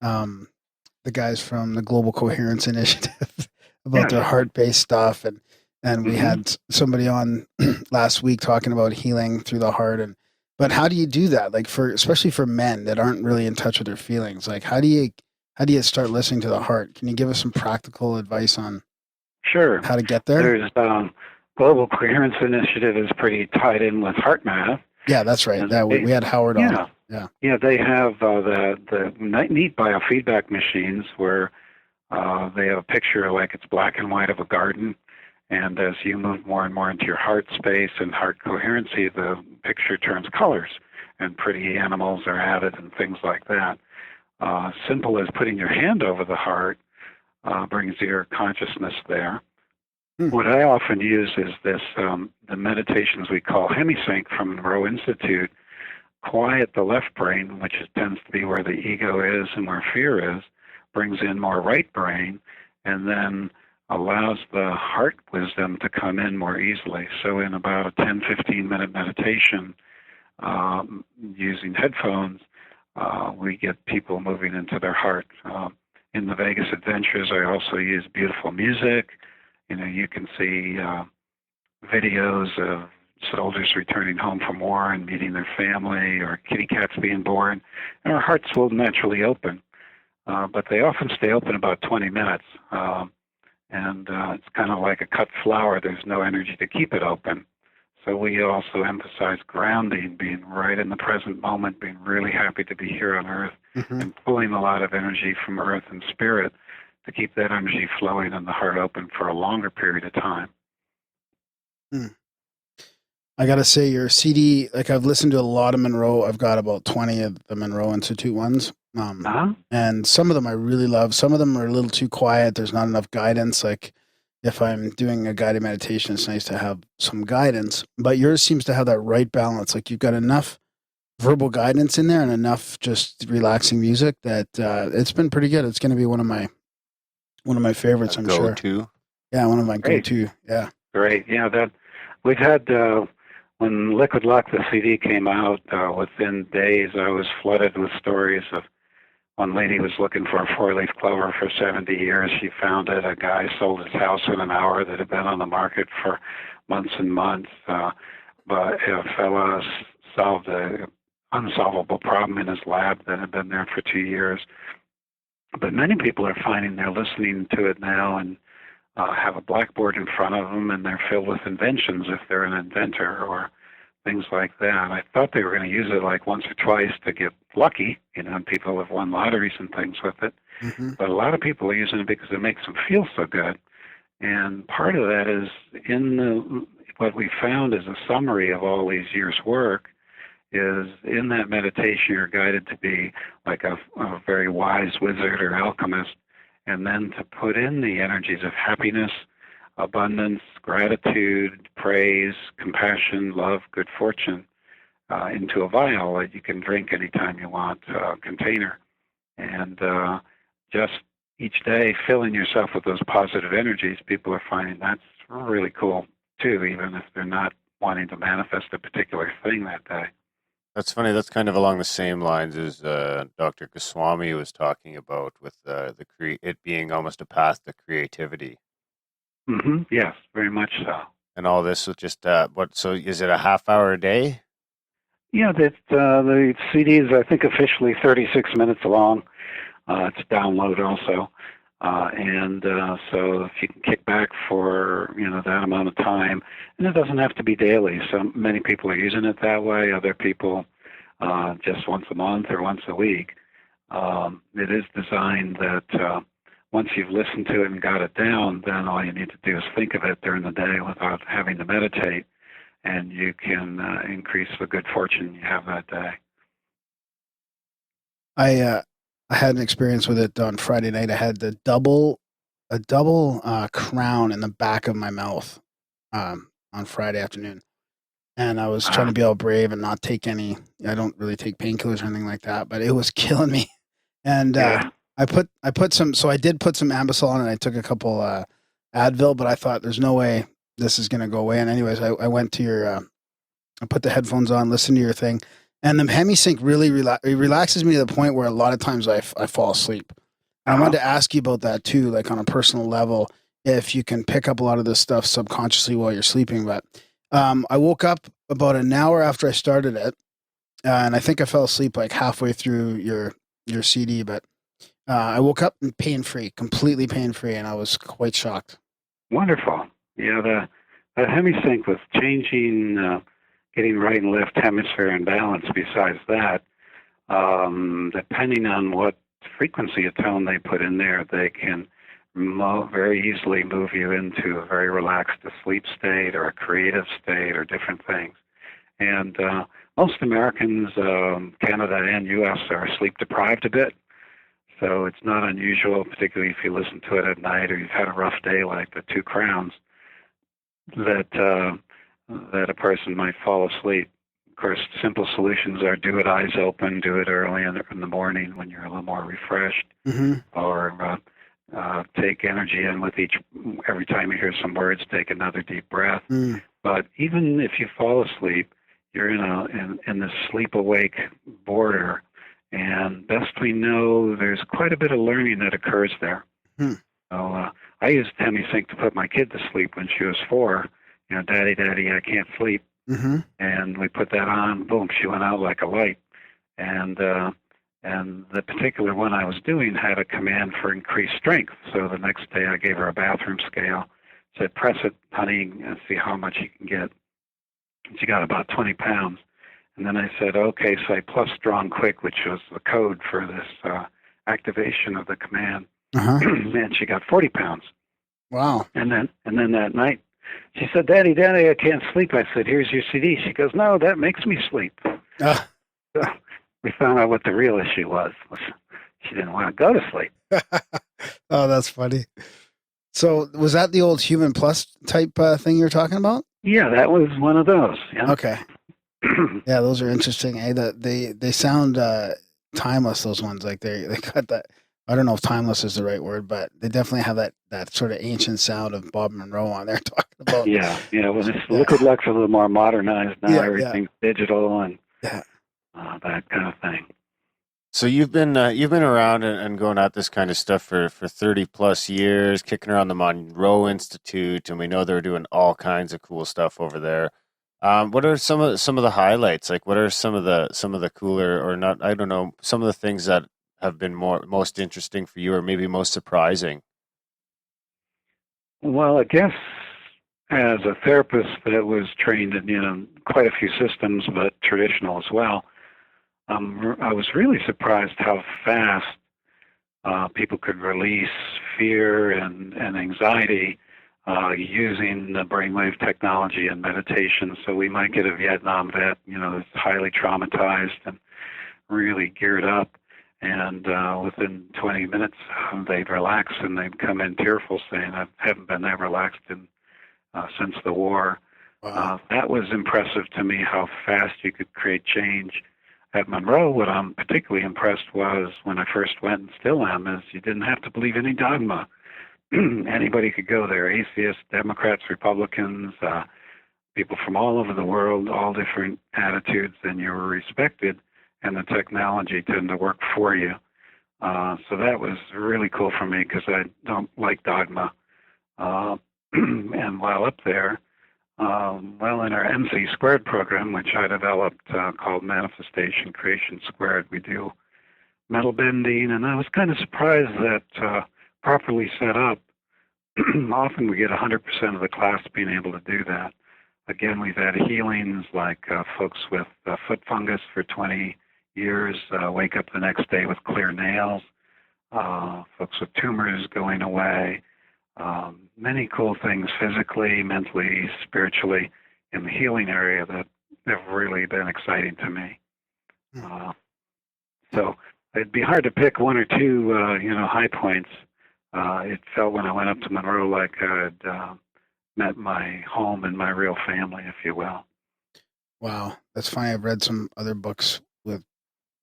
the guys from the Global Coherence Initiative about their heart-based stuff. And we had somebody on last week talking about healing through the heart. But how do you do that? Like especially for men that aren't really in touch with their feelings, like how do you start listening to the heart? Can you give us some practical advice on how to get there? There's Global Coherence Initiative is pretty tied in with HeartMath. Yeah, that's right. We had Howard on. Yeah, they have the neat biofeedback machines where they have a picture like it's black and white of a garden. And as you move more and more into your heart space and heart coherency, the picture turns colors and pretty animals are added and things like that. Simple as putting your hand over the heart brings your consciousness there. What I often use is the meditations we call Hemi-sync from Monroe Institute, quiet the left brain, which tends to be where the ego is and where fear is, brings in more right brain, and then allows the heart wisdom to come in more easily. So in about a 10-15 minute meditation, using headphones, we get people moving into their heart. In the Vegas Adventures, I also use beautiful music. You can see videos of soldiers returning home from war and meeting their family, or kitty cats being born, and our hearts will naturally open. But they often stay open about 20 minutes. And it's kind of like a cut flower. There's no energy to keep it open. So we also emphasize grounding, being right in the present moment, being really happy to be here on Earth, and pulling a lot of energy from Earth and Spirit to keep that energy flowing and the heart open for a longer period of time. I got to say, your CD, like I've listened to a lot of Monroe. I've got about 20 of the Monroe Institute ones. And some of them I really love. Some of them are a little too quiet. There's not enough guidance. Like if I'm doing a guided meditation, it's nice to have some guidance. But yours seems to have that right balance. Like you've got enough verbal guidance in there and enough just relaxing music that it's been pretty good. It's going to be one of my favorites, I'm sure. Go-to? Yeah, one of my go-to. Yeah. Great. Yeah, that we've had when Liquid Luck, the CD, came out, within days I was flooded with stories of one lady was looking for a four-leaf clover for 70 years. She found it. A guy sold his house in an hour that had been on the market for months and months. But a fella solved an unsolvable problem in his lab that had been there for 2 years. But many people are finding they're listening to it now and have a blackboard in front of them, and they're filled with inventions if they're an inventor or things like that. I thought they were going to use it like once or twice to get lucky, and people have won lotteries and things with it. But a lot of people are using it because it makes them feel so good. And part of that is what we found as a summary of all these years' work is in that meditation you're guided to be like a very wise wizard or alchemist, and then to put in the energies of happiness, abundance, gratitude, praise, compassion, love, good fortune into a vial that you can drink anytime you want, container. And just each day filling yourself with those positive energies, people are finding that's really cool too, even if they're not wanting to manifest a particular thing that day. That's funny. That's kind of along the same lines as Dr. Goswami was talking about with it being almost a path to creativity. Yes, very much so. And all this with just so is it a half hour a day? Yeah, the CD is, I think, officially 36 minutes long. It's download also. So if you can kick back for, that amount of time, and it doesn't have to be daily. So many people are using it that way. Other people just once a month or once a week. It is designed that once you've listened to it and got it down, then all you need to do is think of it during the day without having to meditate, and you can increase the good fortune you have that day. I had an experience with it on Friday night. I had a double crown in the back of my mouth on Friday afternoon, and I was trying to be all brave and not take any. I don't really take painkillers or anything like that, but it was killing me. And I put some. So I did put some Ambisol on, and I took a couple Advil, but I thought there's no way this is gonna go away. And anyways, I went to your. I put the headphones on, listened to your thing. And the Hemi-sync really relaxes me to the point where a lot of times I fall asleep. And I wanted to ask you about that too, like on a personal level, if you can pick up a lot of this stuff subconsciously while you're sleeping. But I woke up about an hour after I started it, and I think I fell asleep like halfway through your CD. But I woke up pain-free, completely pain-free, and I was quite shocked. Wonderful. Yeah, the Hemi-sync was changing. Getting right and left hemisphere in balance. Besides that, depending on what frequency of tone they put in there, they can very easily move you into a very relaxed asleep state or a creative state or different things. And most Americans, Canada and U.S., are sleep deprived a bit. So it's not unusual, particularly if you listen to it at night or you've had a rough day like the Two Crowns, that a person might fall asleep. Of course, simple solutions are do it eyes open, do it early in the morning when you're a little more refreshed, or take energy in with every time you hear some words, take another deep breath. But even if you fall asleep, you're in this sleep-awake border, and best we know, there's quite a bit of learning that occurs there. So I used Hemi-sync to put my kid to sleep when she was 4. Daddy, I can't sleep. And we put that on, boom, she went out like a light. And the particular one I was doing had a command for increased strength. So the next day I gave her a bathroom scale, said, press it, honey, and see how much you can get. And she got about 20 pounds. And then I said, okay, so I plus strong quick, which was the code for this activation of the command. And she got 40 pounds. Wow. And then that night, she said, Daddy, I can't sleep. I said, here's your CD. She goes, no, that makes me sleep. So we found out what the real issue was. She didn't want to go to sleep. Oh, that's funny. So was that the old Human Plus type thing you were talking about? Yeah, that was one of those. Yeah. Okay. Yeah, those are interesting. Hey, they sound timeless, those ones. Like they got that. I don't know if timeless is the right word, but they definitely have that sort of ancient sound of Bob Monroe on there talking about. Yeah. Well, this Liquid Luck's a little more modernized now. Everything's digital and that kind of thing. So you've been around and going at this kind of stuff for 30 plus years, kicking around the Monroe Institute, and we know they're doing all kinds of cool stuff over there. What are some of the highlights? Like, what are some of the cooler, or not? I don't know, some of the things that have been most interesting for you, or maybe most surprising? Well, I guess as a therapist that was trained in quite a few systems, but traditional as well, I was really surprised how fast people could release fear and anxiety using the brainwave technology and meditation. So we might get a Vietnam vet, that's highly traumatized and really geared up. And within 20 minutes, they'd relax and they'd come in tearful saying, I haven't been that relaxed since the war. Wow. That was impressive to me, how fast you could create change. At Monroe, what I'm particularly impressed was when I first went, and still am, is you didn't have to believe any dogma. Anybody could go there, atheists, Democrats, Republicans, people from all over the world, all different attitudes, and you were respected. And the technology tended to work for you. So that was really cool for me because I don't like dogma. And while up there, in our MC Squared program, which I developed called Manifestation Creation Squared, we do metal bending. And I was kind of surprised that properly set up, often we get 100% of the class being able to do that. Again, we've had healings like folks with foot fungus for 20 years wake up the next day with clear nails. folks with tumors going away, many cool things physically, mentally, spiritually in the healing area that have really been exciting to me. So it'd be hard to pick one or two, high points. It felt when I went up to Monroe like I'd met my home and my real family, if you will. Wow, that's funny. I've read some other books with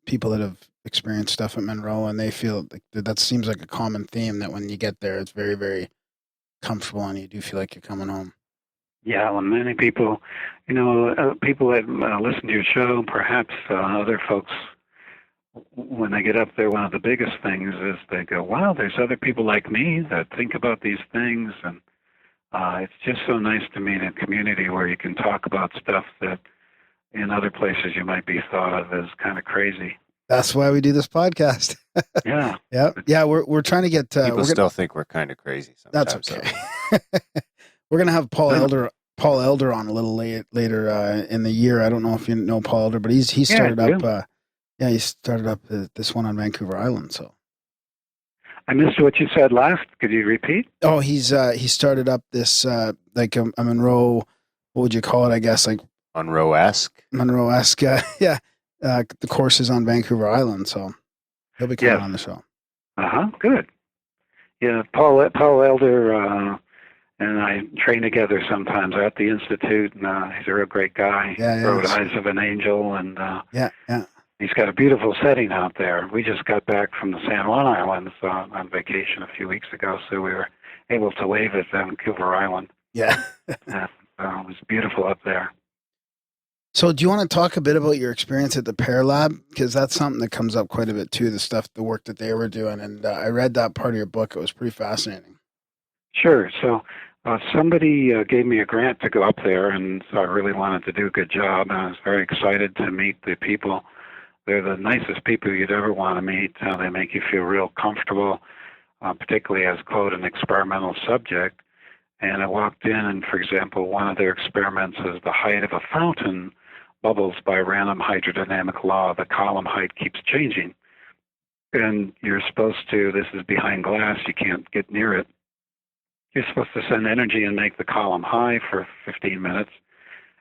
people that have experienced stuff at Monroe, and they feel like that seems like a common theme, that when you get there, it's very, very comfortable, and you do feel like you're coming home. Yeah, well, many people, people that listen to your show, perhaps other folks, when they get up there, one of the biggest things is they go, wow, there's other people like me that think about these things. And it's just so nice to meet a community where you can talk about stuff that in other places you might be thought of as kind of crazy. That's why we do this podcast. Yeah. Yeah. We're trying to get people still think we're kind of crazy sometimes. That's okay. So. We're gonna have Paul Elder on a little later in the year. I don't know if you know Paul Elder, but he started up. He started up this one on Vancouver Island. So I missed what you said last. Could you repeat? Oh, he started up this like a Monroe. What would you call it? I guess like Monroe-esque. Monroe-esque. The courses on Vancouver Island. So he'll be coming on the show. Good. Yeah, Paul Elder and I train together sometimes at the Institute, and he's a real great guy. Wrote Eyes of an Angel, and he's got a beautiful setting out there. We just got back from the San Juan Islands on vacation a few weeks ago, so we were able to wave at Vancouver Island. Yeah. It was beautiful up there. So do you want to talk a bit about your experience at the PEAR Lab? Because that's something that comes up quite a bit too, the work that they were doing. And I read that part of your book. It was pretty fascinating. Sure. So somebody gave me a grant to go up there, and so I really wanted to do a good job. And I was very excited to meet the people. They're the nicest people you'd ever want to meet. They make you feel real comfortable, particularly as, quote, an experimental subject. And I walked in, and, for example, one of their experiments is the height of a fountain bubbles by random hydrodynamic law. The column height keeps changing. And you're supposed to, this is behind glass, you can't get near it. You're supposed to send energy and make the column high for 15 minutes,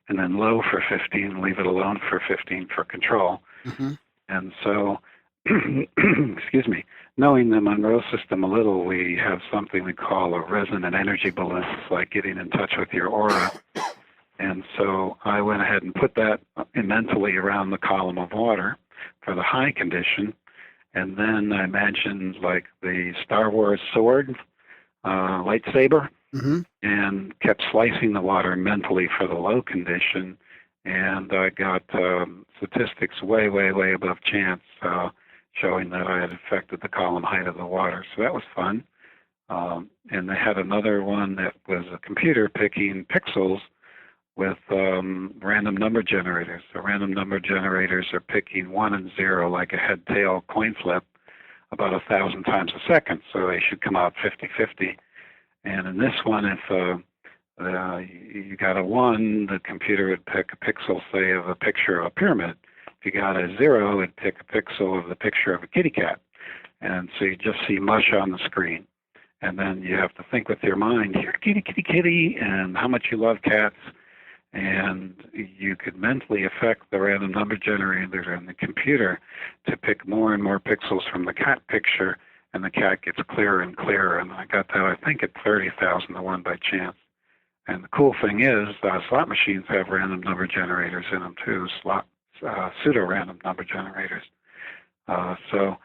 and then low for 15, leave it alone for 15 for control. Mm-hmm. And so, excuse me, knowing the Monroe system a little, we have something we call a resonant energy balloon. It's like getting in touch with your aura. And so I went ahead and put that mentally around the column of water for the high condition. And then I imagined like the Star Wars sword, lightsaber, mm-hmm. and kept slicing the water mentally for the low condition. And I got statistics way, way, way above chance, showing that I had affected the column height of the water. So that was fun. And they had another one that was a computer picking pixels with random number generators. So random number generators are picking 1 and 0 like a head-tail coin flip about 1,000 times a second. So they should come out 50-50. And in this one, if you got a 1, the computer would pick a pixel, say, of a picture of a pyramid. If you got a 0, it'd pick a pixel of the picture of a kitty cat. And so you just see mush on the screen. And then you have to think with your mind, here, kitty, kitty, kitty, and how much you love cats. And you could mentally affect the random number generator in the computer to pick more and more pixels from the cat picture, and the cat gets clearer and clearer. And I got that, I think, at 30,000 to 1 by chance. And the cool thing is, slot machines have random number generators in them too, pseudo-random number generators. So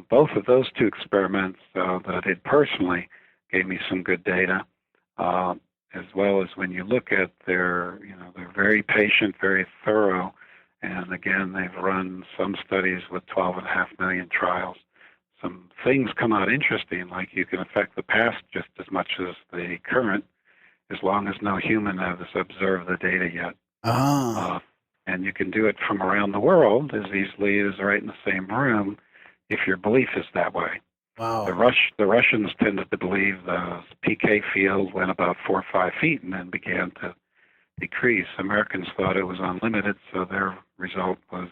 both of those two experiments that I did personally gave me some good data, as well as when you look at they're very patient, very thorough, and again, they've run some studies with 12.5 million trials. Some things come out interesting, like you can affect the past just as much as the current, as long as no human has observed the data yet. And you can do it from around the world as easily as right in the same room if your belief is that way. Wow. The Russians tended to believe the PK field went about 4 or 5 feet and then began to decrease. Americans thought it was unlimited, so their result was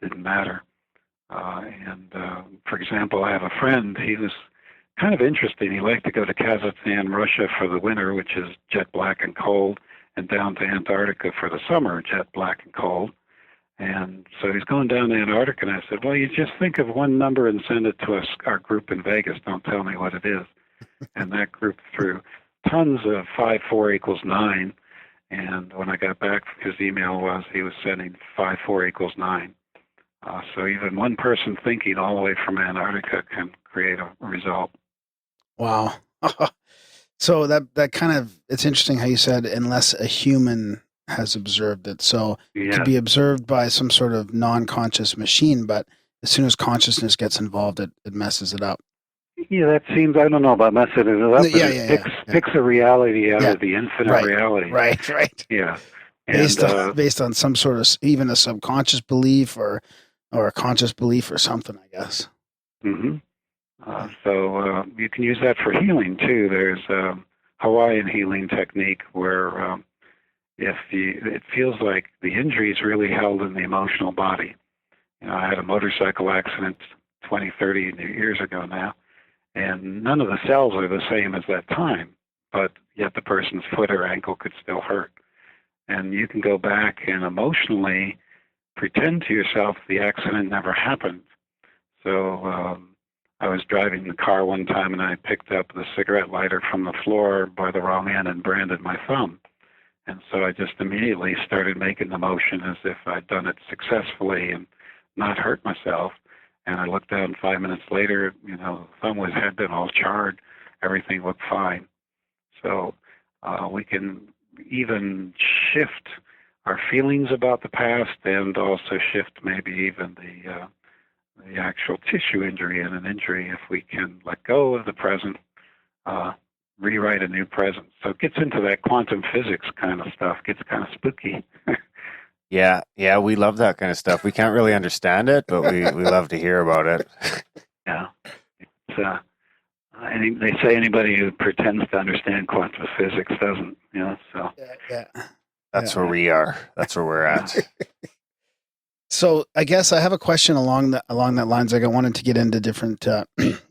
didn't matter. For example, I have a friend, he was kind of interesting. He liked to go to Kazakhstan, Russia for the winter, which is jet black and cold, and down to Antarctica for the summer, jet black and cold. And so he's going down to Antarctica, and I said, well, you just think of one number and send it to us, our group in Vegas. Don't tell me what it is. And that group threw tons of 5, 4 equals 9. And when I got back, his email was he was sending 5, 4 equals 9. So even one person thinking all the way from Antarctica can create a result. Wow. So that kind of, it's interesting how you said, unless a human has observed it. So it could be observed by some sort of non-conscious machine, but as soon as consciousness gets involved, it messes it up. Yeah, that seems, I don't know about messing it up, but it picks a reality out of the infinite reality. Right. Yeah. And, based on some sort of, even a subconscious belief or a conscious belief or something, I guess. Mm-hmm. So you can use that for healing, too. There's a Hawaiian healing technique where it feels like the injury is really held in the emotional body. You know, I had a motorcycle accident 20, 30 years ago now, and none of the cells are the same as that time, but yet the person's foot or ankle could still hurt. And you can go back and emotionally pretend to yourself the accident never happened. So I was driving the car one time and I picked up the cigarette lighter from the floor by the wrong end and branded my thumb. And so I just immediately started making the motion as if I'd done it successfully and not hurt myself. And I looked down 5 minutes later, you know, the thumb had been all charred. Everything looked fine. So we can even shift our feelings about the past and also shift maybe even the actual tissue injury in an injury if we can let go of the present, rewrite a new present. So it gets into that quantum physics kind of stuff, gets kind of spooky. Yeah, we love that kind of stuff. We can't really understand it, but we love to hear about it. Yeah. It's, they say anybody who pretends to understand quantum physics doesn't, you know, so. Yeah. That's where we are. That's where we're at. So I guess I have a question along that lines. Like I wanted to get into different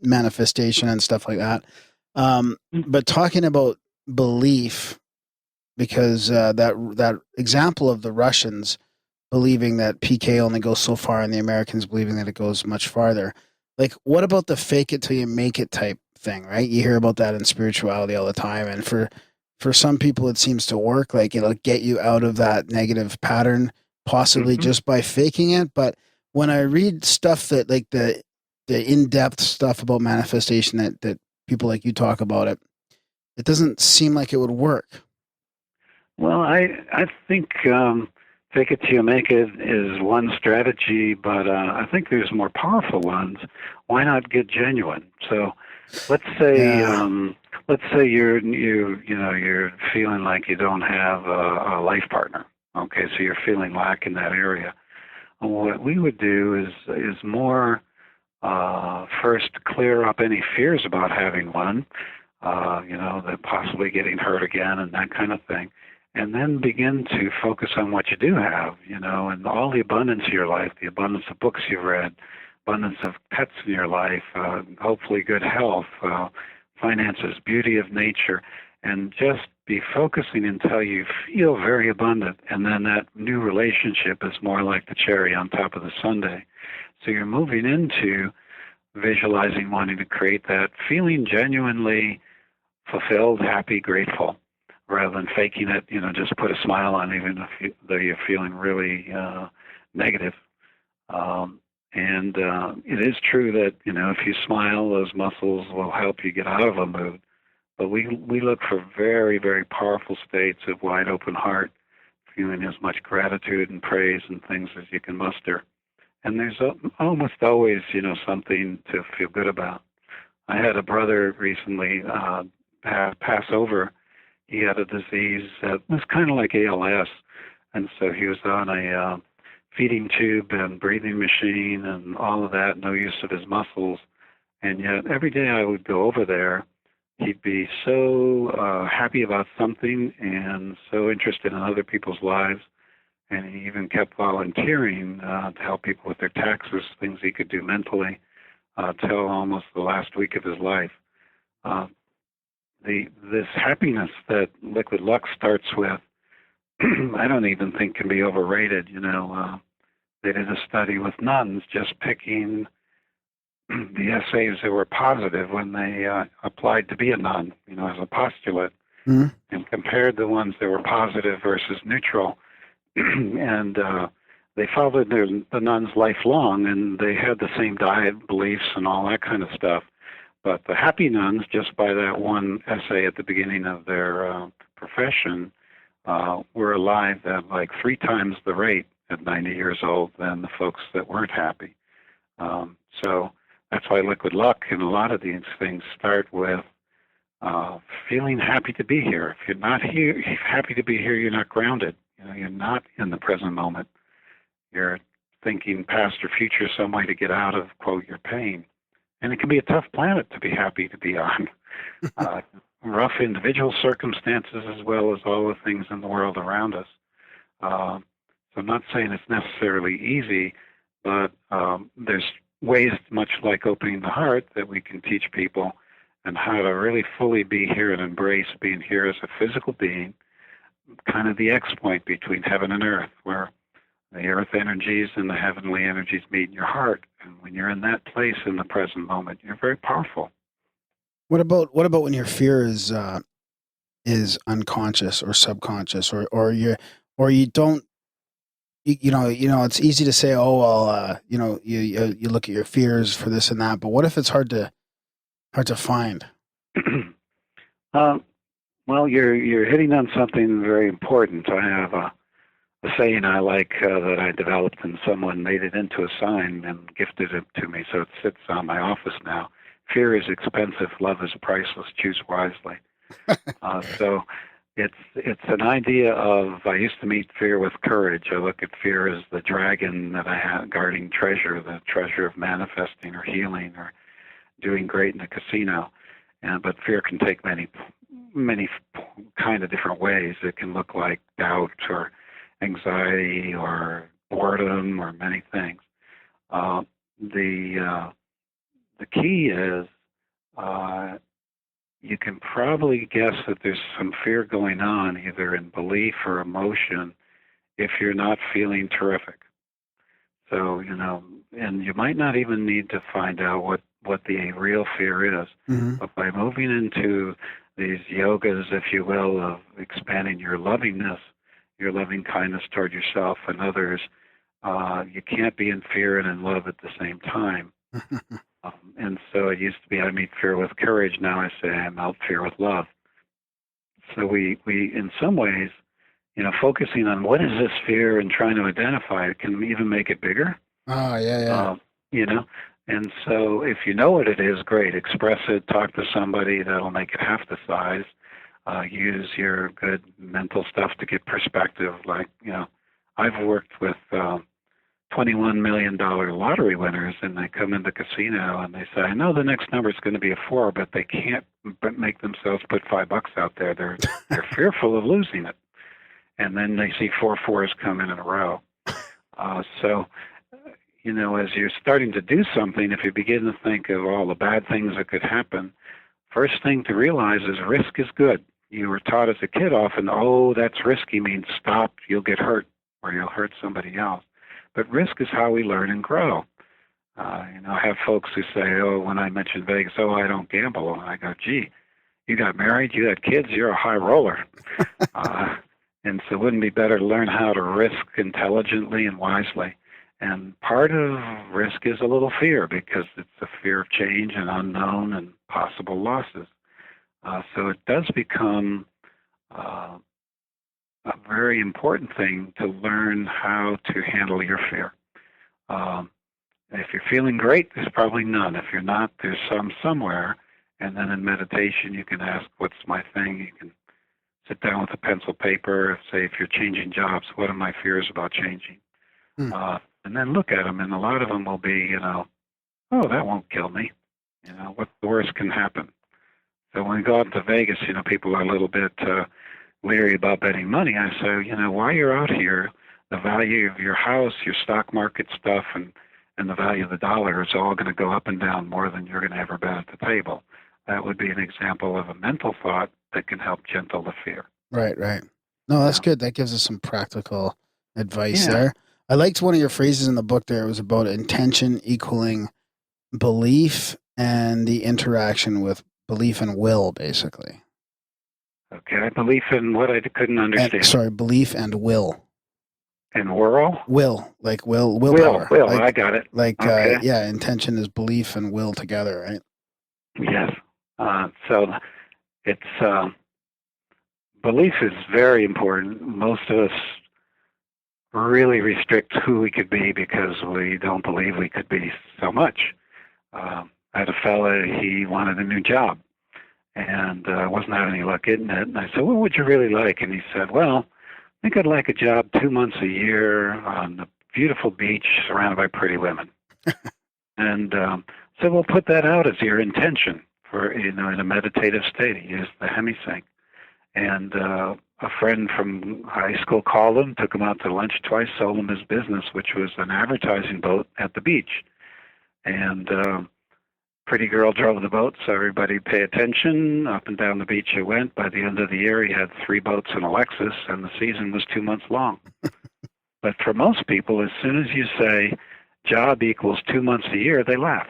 manifestation and stuff like that. But talking about belief, because that example of the Russians believing that PK only goes so far and the Americans believing that it goes much farther. Like, what about the fake it till you make it type thing, right? You hear about that in spirituality all the time. And for some people, it seems to work. Like, it'll get you out of that negative pattern, possibly just by faking it. But when I read stuff that, like the in-depth stuff about manifestation that people like you talk about, it doesn't seem like it would work. Well, I think fake it till you make it is one strategy, but I think there's more powerful ones. Why not get genuine? So let's say you're feeling like you don't have a life partner. Okay, so you're feeling lack in that area. What we would do is more first clear up any fears about having one, that possibly getting hurt again and that kind of thing. And then begin to focus on what you do have, and all the abundance of your life, the abundance of books you've read, abundance of pets in your life, hopefully good health, finances, beauty of nature, and just be focusing until you feel very abundant. And then that new relationship is more like the cherry on top of the sundae. So you're moving into visualizing wanting to create that feeling genuinely fulfilled, happy, grateful, rather than faking it, just put a smile on even though you're feeling really negative. And it is true that, if you smile, those muscles will help you get out of a mood. But we look for very, very powerful states of wide open heart, feeling as much gratitude and praise and things as you can muster. And there's almost always, something to feel good about. I had a brother recently pass over. He had a disease that was kind of like ALS, and so he was on a feeding tube and breathing machine and all of that, no use of his muscles. And yet every day I would go over there, he'd be so happy about something and so interested in other people's lives. and he even kept volunteering to help people with their taxes, things he could do mentally, till almost the last week of his life. This happiness that liquid luck starts with, I don't even think can be overrated. They did a study with nuns just picking the essays that were positive when they applied to be a nun, as a postulate, and compared the ones that were positive versus neutral. And they followed the nuns lifelong, and they had the same diet, beliefs, and all that kind of stuff. But the happy nuns, just by that one essay at the beginning of their profession, were alive at like 3 times the rate at 90 years old than the folks that weren't happy. So that's why liquid luck and a lot of these things start with feeling happy to be here. If you're not happy to be here, you're not grounded. You're not in the present moment. You're thinking past or future some way to get out of, quote, your pain. And it can be a tough planet to be happy to be on. Rough individual circumstances as well as all the things in the world around us. So I'm not saying it's necessarily easy, but there's ways, much like opening the heart, that we can teach people and how to really fully be here and embrace being here as a physical being, kind of the X point between heaven and earth, where the earth energies and the heavenly energies meet in your heart. And when you're in that place in the present moment, you're very powerful. What about when your fear is unconscious or subconscious, or you don't, it's easy to say, oh well, you look at your fears for this and that, but what if it's hard to find? Well, you're hitting on something very important. I have a saying I like that I developed, and someone made it into a sign and gifted it to me, so it sits on my office now. Fear is expensive, love is priceless, choose wisely. So it's an idea of, I used to meet fear with courage. I look at fear as the dragon that I have guarding treasure, the treasure of manifesting or healing or doing great in a casino. But fear can take many kind of different ways. It can look like doubt or anxiety or boredom or many things. The key is you can probably guess that there's some fear going on, either in belief or emotion, if you're not feeling terrific. So, and you might not even need to find out what the real fear is. Mm-hmm. But by moving into these yogas, if you will, of expanding your lovingness, your loving kindness toward yourself and others, you can't be in fear and in love at the same time. And so it used to be I meet fear with courage. Now I say I melt fear with love. So we in some ways, focusing on what is this fear and trying to identify it can even make it bigger. Oh, yeah. And so if you know what it is, great. Express it, talk to somebody that'll make it half the size. Use your good mental stuff to get perspective. Like, I've worked with $21 million lottery winners, and they come in the casino and they say, I know the next number is going to be a 4, but they can't make themselves put $5 out there. They're fearful of losing it. And then they see 4 4s come in a row. So, as you're starting to do something, if you begin to think of all the bad things that could happen, first thing to realize is risk is good. You were taught as a kid often, that's risky means stop, you'll get hurt, or you'll hurt somebody else. But risk is how we learn and grow. I have folks who say, when I mention Vegas, I don't gamble. And I go, gee, you got married, you had kids, you're a high roller. And so wouldn't it be better to learn how to risk intelligently and wisely? And part of risk is a little fear, because it's a fear of change and unknown and possible losses. So it does become a very important thing to learn how to handle your fear. If you're feeling great, there's probably none. If you're not, there's some somewhere. And then in meditation, you can ask, what's my thing? You can sit down with a pencil, paper, say, if you're changing jobs, what are my fears about changing? And then look at them, and a lot of them will be, that won't kill me. What the worst can happen? So when we go out to Vegas, people are a little bit leery about betting money. I say, while you're out here, the value of your house, your stock market stuff, and the value of the dollar is all going to go up and down more than you're going to ever bet at the table. That would be an example of a mental thought that can help gentle the fear. Right. No, that's good. That gives us some practical advice Yeah. there. I liked one of your phrases in the book there. It was about intention equaling belief and the interaction with belief and will, basically. Okay, belief in what I couldn't understand. Belief and will. And whirl? Will, like willpower. Will, like, I got it. Like, okay. Intention is belief and will together, right? Yes. So it's belief is very important. Most of us really restrict who we could be because we don't believe we could be so much. I had a fella, he wanted a new job, and wasn't having any luck getting it. And I said, what would you really like? And he said, well, I think I'd like a job 2 months a year on a beautiful beach surrounded by pretty women. And so we'll put that out as your intention for, in a meditative state. He used the Hemi-sync. And a friend from high school called him, took him out to lunch twice, sold him his business, which was an advertising boat at the beach. And pretty girl drove the boat, so everybody pay attention. Up and down the beach it went. By the end of the year, he had 3 boats and a Lexus, and the season was 2 months long. But for most people, as soon as you say job equals 2 months a year, they laugh.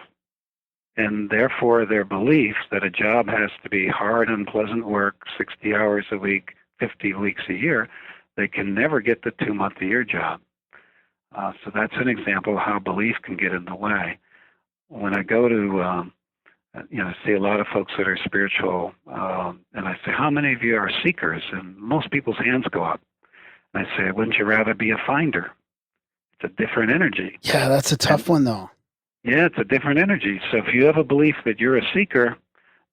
And therefore, their belief that a job has to be hard, unpleasant work, 60 hours a week, 50 weeks a year, they can never get the 2 month a year job. So that's an example of how belief can get in the way. When I go to, I see a lot of folks that are spiritual, and I say, how many of you are seekers? And most people's hands go up. And I say, wouldn't you rather be a finder? It's a different energy. Yeah, that's a tough one, though. Yeah, it's a different energy. So if you have a belief that you're a seeker,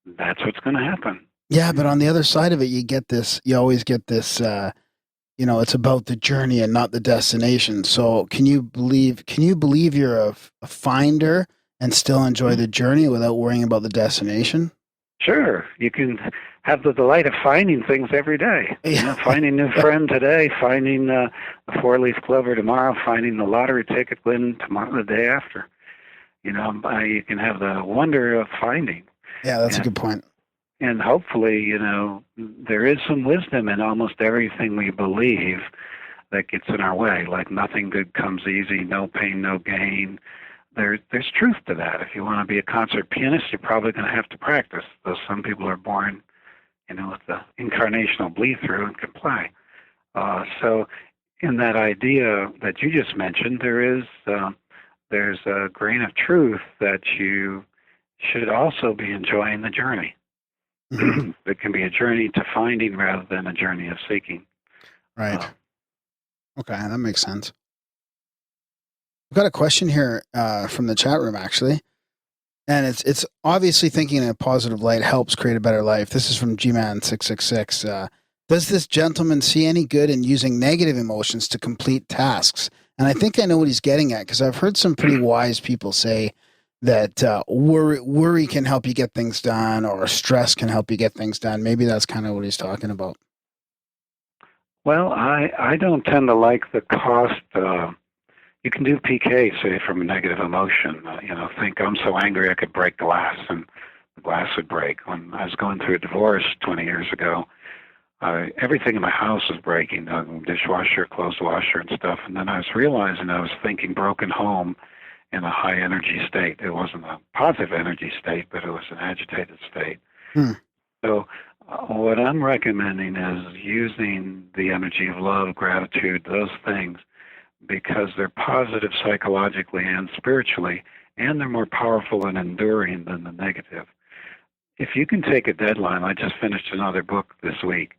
that's what's going to happen. Yeah, but on the other side of it, you always get this, it's about the journey and not the destination. So can you believe you're a finder and still enjoy the journey without worrying about the destination? Sure. You can have the delight of finding things every day. Yeah. Finding a new friend today, finding the 4-leaf clover tomorrow, finding the lottery ticket win tomorrow, the day after. You can have the wonder of finding. Yeah, that's a good point. And hopefully, there is some wisdom in almost everything we believe that gets in our way, like nothing good comes easy, no pain, no gain. There's truth to that. If you want to be a concert pianist, you're probably going to have to practice, though some people are born, with the incarnational bleed through and can play. So in that idea that you just mentioned, there's a grain of truth that you should also be enjoying the journey. Mm-hmm. It can be a journey to finding rather than a journey of seeking. Right. Okay, that makes sense. We've got a question here from the chat room, actually. And it's obviously thinking in a positive light helps create a better life. This is from Gman666. Does this gentleman see any good in using negative emotions to complete tasks? And I think I know what he's getting at, because I've heard some pretty wise people say that worry can help you get things done, or stress can help you get things done. Maybe that's kind of what he's talking about. Well, I don't tend to like the cost. You can do PK, say, from a negative emotion. Think I'm so angry I could break glass, and the glass would break. When I was going through a divorce 20 years ago, everything in my house was breaking, dishwasher, clothes washer, and stuff. And then I was realizing I was thinking broken home in a high energy state. It wasn't a positive energy state, but it was an agitated state. So what I'm recommending is using the energy of love, gratitude, those things, because they're positive psychologically and spiritually, and they're more powerful and enduring than the negative. If you can take a deadline, I just finished another book this week,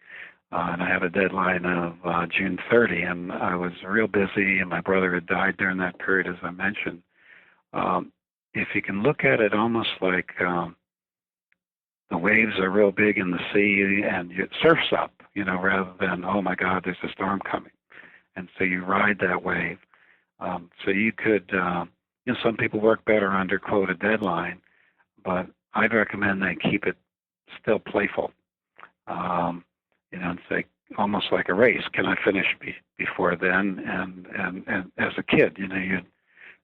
and I have a deadline of June 30, and I was real busy, and my brother had died during that period, as I mentioned. If you can look at it almost like the waves are real big in the sea and it surfs up, rather than, oh my God, there's a storm coming. And so you ride that wave. So you could, some people work better under, quote, a deadline, but I'd recommend they keep it still playful. And say, almost like a race. Can I finish before then? And as a kid, you'd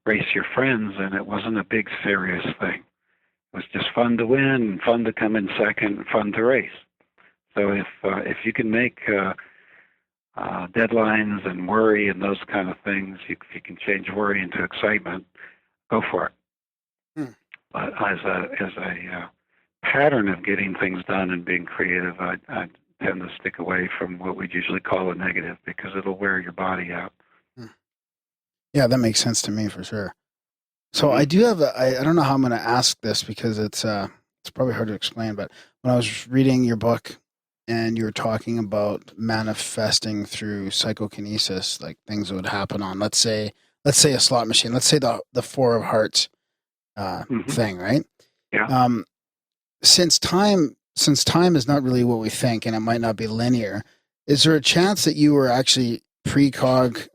race your friends, and it wasn't a big serious thing. It was just fun to win, fun to come in second, fun to race. So if you can make deadlines and worry and those kind of things, if you can change worry into excitement, go for it. But as a pattern of getting things done and being creative, I tend to stick away from what we'd usually call a negative, because it'll wear your body out. Yeah, that makes sense to me for sure. So I do have I don't know how I'm going to ask this, because it's probably hard to explain, but when I was reading your book and you were talking about manifesting through psychokinesis, like things that would happen on, let's say a slot machine, let's say the Four of Hearts thing, right? Yeah. Since time is not really what we think, and it might not be linear, is there a chance that you were actually precognitive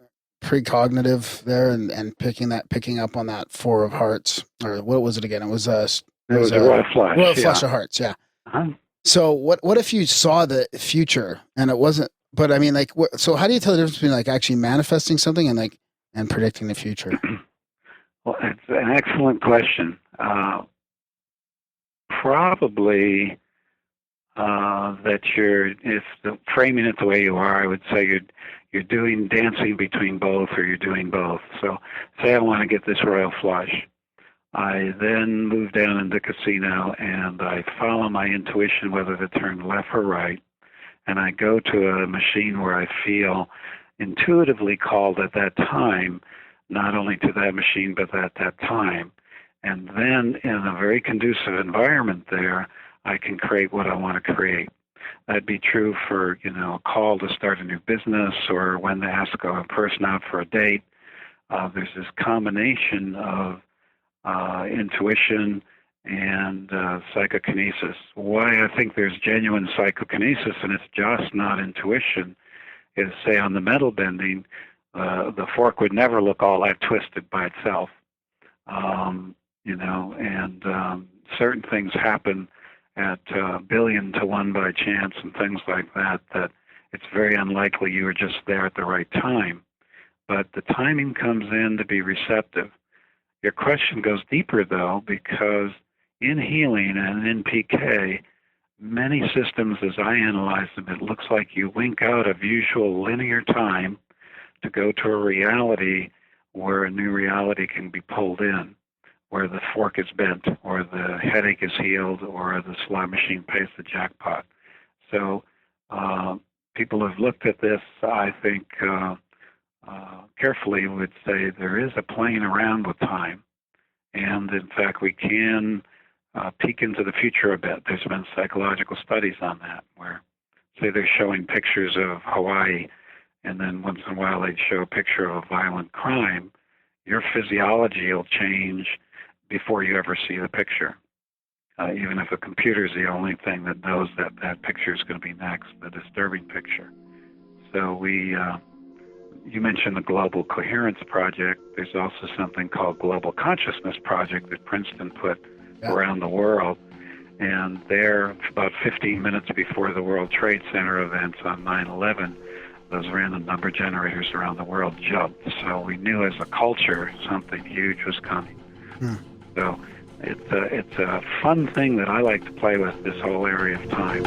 there and picking up on that Four of Hearts, or what was it again? It was a royal flush. Royal flush of hearts, yeah. Uh-huh. So what if you saw the future and it wasn't? But I mean, like, so how do you tell the difference between like actually manifesting something and predicting the future? Well, it's an excellent question. Probably that if framing it the way you are, I would say you're doing dancing between both, or you're doing both. So say I want to get this royal flush. I then move down in the casino and I follow my intuition whether to turn left or right. And I go to a machine where I feel intuitively called at that time, not only to that machine, but at that time. And then in a very conducive environment there, I can create what I want to create. That'd be true for, a call to start a new business, or when to ask a person out for a date. There's this combination of intuition and psychokinesis. Why I think there's genuine psychokinesis and it's just not intuition is, say, on the metal bending, the fork would never look all that twisted by itself. Certain things happen at 1,000,000,000 to 1 by chance and things like that it's very unlikely you were just there at the right time. But the timing comes in to be receptive. Your question goes deeper, though, because in healing and in PK, many systems, as I analyze them, it looks like you wink out of usual linear time to go to a reality where a new reality can be pulled in, where the fork is bent, or the headache is healed, or the slot machine pays the jackpot. So people who have looked at this, I think, carefully would say there is a playing around with time. And in fact, we can peek into the future a bit. There's been psychological studies on that, where, say, they're showing pictures of Hawaii, and then once in a while they'd show a picture of a violent crime. Your physiology will change before you ever see the picture. Even if a computer is the only thing that knows that that picture is going to be next, the disturbing picture. So you mentioned the Global Coherence Project. There's also something called Global Consciousness Project that Princeton put around the world. And there, about 15 minutes before the World Trade Center events on 9/11, those random number generators around the world jumped. So we knew as a culture something huge was coming. So it's a fun thing that I like to play with, this whole area of time.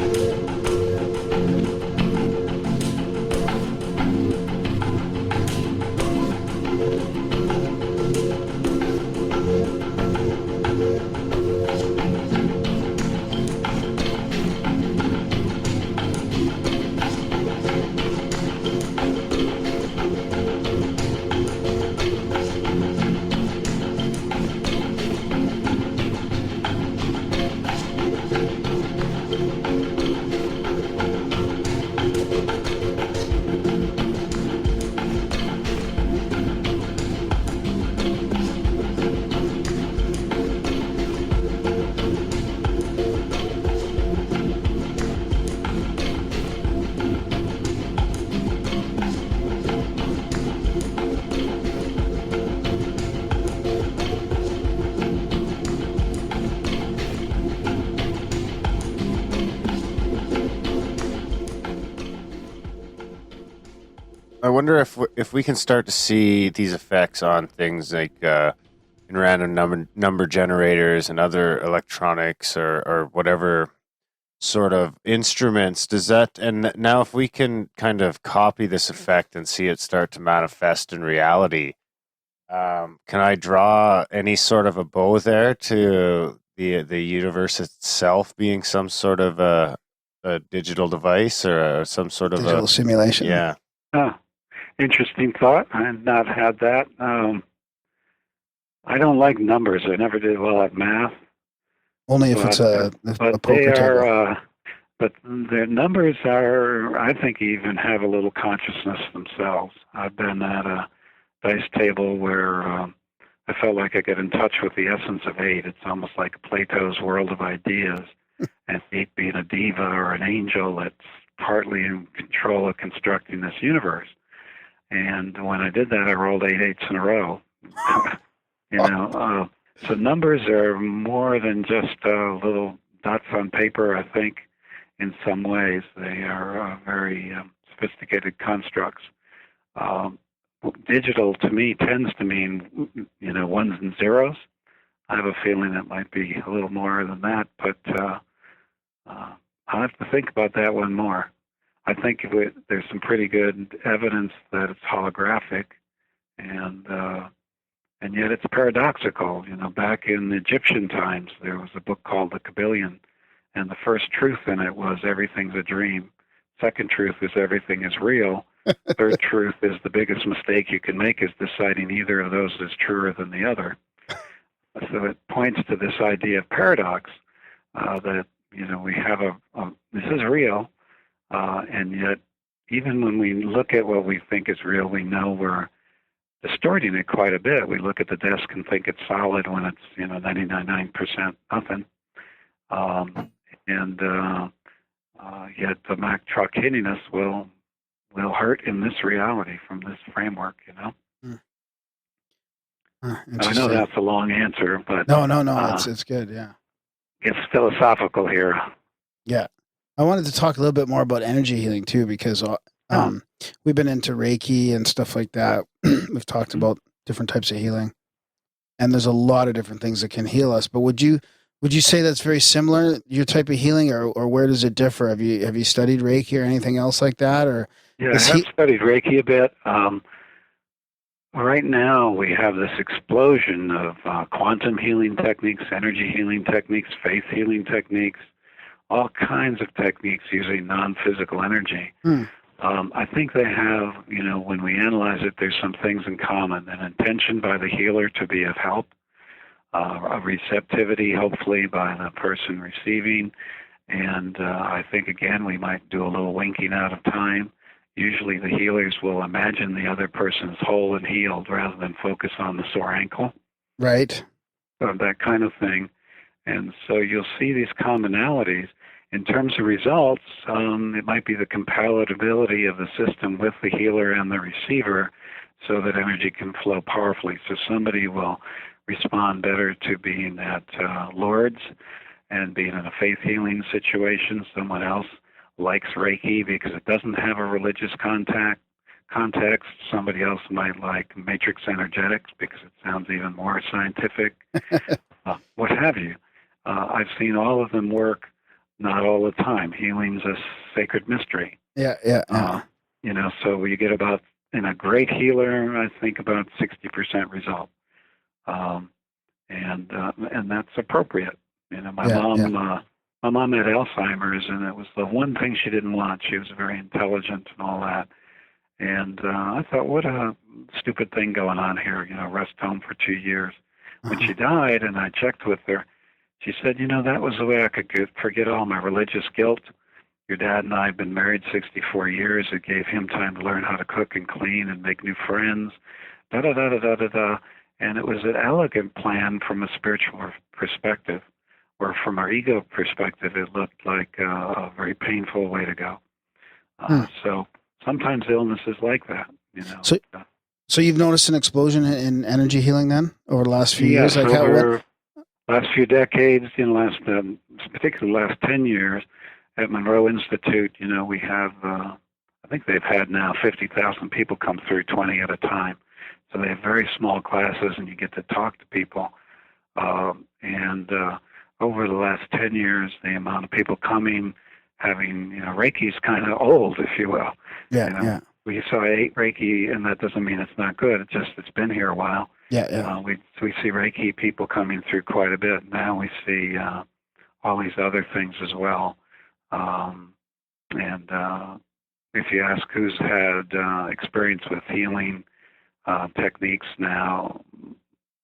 I wonder if we can start to see these effects on things like in random number generators and other electronics or whatever sort of instruments. Does that, and now if we can kind of copy this effect and see it start to manifest in reality, can I draw any sort of a bow there to the universe itself being some sort of a digital device or some sort of Digital simulation. Yeah. Interesting thought. I've not had that. I don't like numbers. I never did well at math. Only if it's a poker table. But their numbers are, I think, even have a little consciousness themselves. I've been at a dice table where I felt like I get in touch with the essence of 8. It's almost like Plato's world of ideas, and 8 being a diva or an angel that's partly in control of constructing this universe. And when I did that, I rolled 8 8s in a row. So numbers are more than just little dots on paper, I think, in some ways. They are very sophisticated constructs. Digital, to me, tends to mean, ones and zeros. I have a feeling it might be a little more than that, but I'll have to think about that one more. I think there's some pretty good evidence that it's holographic, and yet it's paradoxical. Back in Egyptian times, there was a book called The Kabbalion, and the first truth in it was everything's a dream. Second truth is everything is real. Third truth is the biggest mistake you can make is deciding either of those is truer than the other. So it points to this idea of paradox, that we have this is real, and yet even when we look at what we think is real, we know we're distorting it quite a bit. We look at the desk and think it's solid when it's 99% nothing, and yet the Mack truck hitting us will hurt in this reality from this framework. I know that's a long answer, but no, it's good. Yeah, it's philosophical here. Yeah, I wanted to talk a little bit more about energy healing too, because we've been into Reiki and stuff like that. We've talked about different types of healing, and there's a lot of different things that can heal us. But would you say that's very similar, your type of healing, or where does it differ? Have you studied Reiki or anything else like that? Or yeah, I have studied Reiki a bit. Right now, we have this explosion of quantum healing techniques, energy healing techniques, faith healing techniques, all kinds of techniques using non-physical energy. I think they have, when we analyze it, there's some things in common. An intention by the healer to be of help, a receptivity, hopefully, by the person receiving. And I think, again, we might do a little winking out of time. Usually the healers will imagine the other person's whole and healed rather than focus on the sore ankle. Right. That kind of thing. And so you'll see these commonalities. In terms of results, it might be the compatibility of the system with the healer and the receiver so that energy can flow powerfully. So somebody will respond better to being at Lourdes and being in a faith healing situation. Someone else likes Reiki because it doesn't have a religious context. Somebody else might like matrix energetics because it sounds even more scientific, what have you. I've seen all of them work, not all the time. Healing's a sacred mystery. Yeah. So you get about, in a great healer, I think about 60% result. And that's appropriate. My mom had Alzheimer's, and it was the one thing she didn't want. She was very intelligent and all that. And I thought, what a stupid thing going on here, rest home for 2 years. When she died, and I checked with her, she said, that was the way I could forget all my religious guilt. Your dad and I have been married 64 years. It gave him time to learn how to cook and clean and make new friends, da-da-da-da-da-da-da. And it was an elegant plan from a spiritual perspective. Or from our ego perspective, it looked like a very painful way to go. So sometimes illness is like that, So you've noticed an explosion in energy healing then over the last few years? Like over last few decades, particularly the last 10 years, at Monroe Institute, we have I think they've had now 50,000 people come through, 20 at a time. So they have very small classes, and you get to talk to people. And over the last 10 years, the amount of people coming, having, Reiki's kind of old, if you will. Yeah. We saw 8 Reiki, and that doesn't mean it's not good. It's been here a while. Yeah. We see Reiki people coming through quite a bit. Now we see all these other things as well. And if you ask who's had experience with healing techniques now,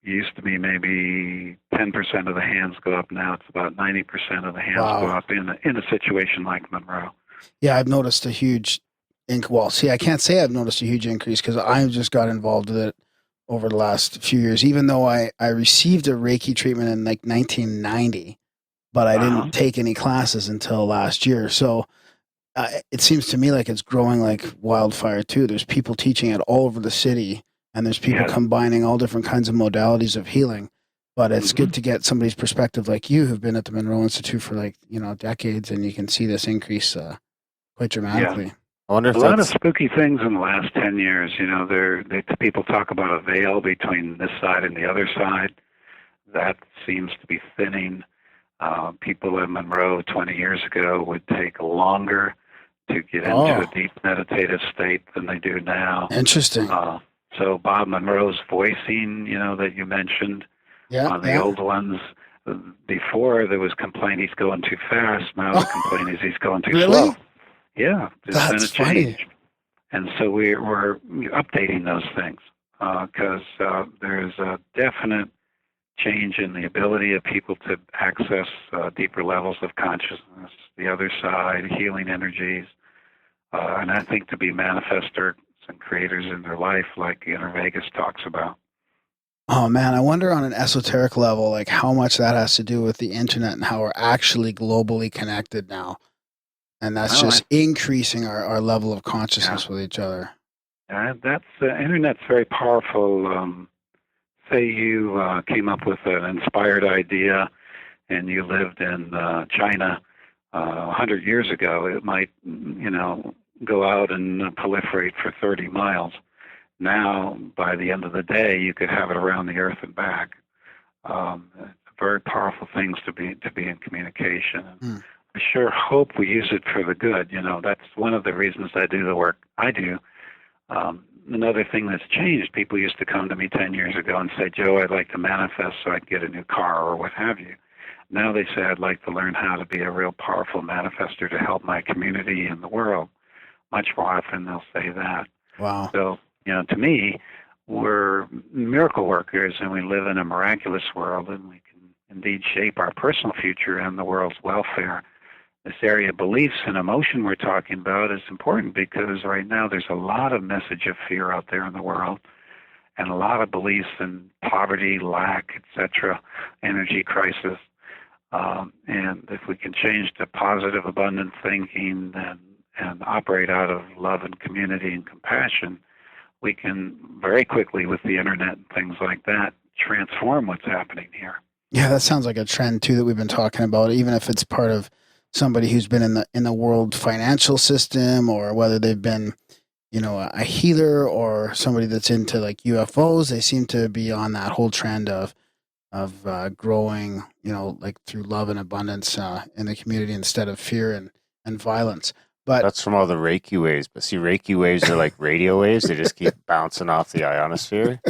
used to be maybe 10% of the hands go up. Now it's about 90% of the hands go up in a situation like Monroe. Yeah, I've noticed a huge I can't say I've noticed a huge increase because I just got involved with it over the last few years, even though I received a Reiki treatment in like 1990, but I didn't take any classes until last year. So it seems to me like it's growing like wildfire too. There's people teaching it all over the city, and there's people combining all different kinds of modalities of healing. But it's good to get somebody's perspective like you, who've been at the Monroe Institute for decades, and you can see this increase quite dramatically. Yeah. I wonder if a lot of spooky things in the last 10 years. People talk about a veil between this side and the other side. That seems to be thinning. People in Monroe 20 years ago would take longer to get into a deep meditative state than they do now. Interesting. So Bob Monroe's voicing, that you mentioned, the old ones, before there was complaint he's going too fast. Now the complaint is he's going too slow. Yeah, there's been a change. Funny. And so we're updating those things because there's a definite change in the ability of people to access deeper levels of consciousness, the other side, healing energies, and I think to be manifestors and creators in their life, like Inner Vegas talks about. Oh man, I wonder on an esoteric level, like how much that has to do with the internet and how we're actually globally connected now. And that's increasing our level of consciousness with each other. That's internet's very powerful. Say you came up with an inspired idea and you lived in China 100 years ago. It might, go out and proliferate for 30 miles. Now, by the end of the day, you could have it around the earth and back. Very powerful things to be in communication. I sure hope we use it for the good. That's one of the reasons I do the work I do. Another thing that's changed, people used to come to me 10 years ago and say, Joe, I'd like to manifest so I can get a new car or what have you. Now they say, I'd like to learn how to be a real powerful manifester to help my community and the world. Much more often they'll say that. Wow. So, to me, we're miracle workers and we live in a miraculous world, and we can indeed shape our personal future and the world's welfare. This area of beliefs and emotion we're talking about is important because right now there's a lot of message of fear out there in the world and a lot of beliefs in poverty, lack, etc., energy crisis. And if we can change to positive, abundant thinking and operate out of love and community and compassion, we can very quickly, with the internet and things like that, transform what's happening here. Yeah, that sounds like a trend too that we've been talking about, even if it's part of somebody who's been in the world financial system, or whether they've been, a healer or somebody that's into like UFOs. They seem to be on that whole trend of growing, like through love and abundance in the community instead of fear and violence. But that's from all the Reiki waves. But see, Reiki waves are like radio waves. They just keep bouncing off the ionosphere.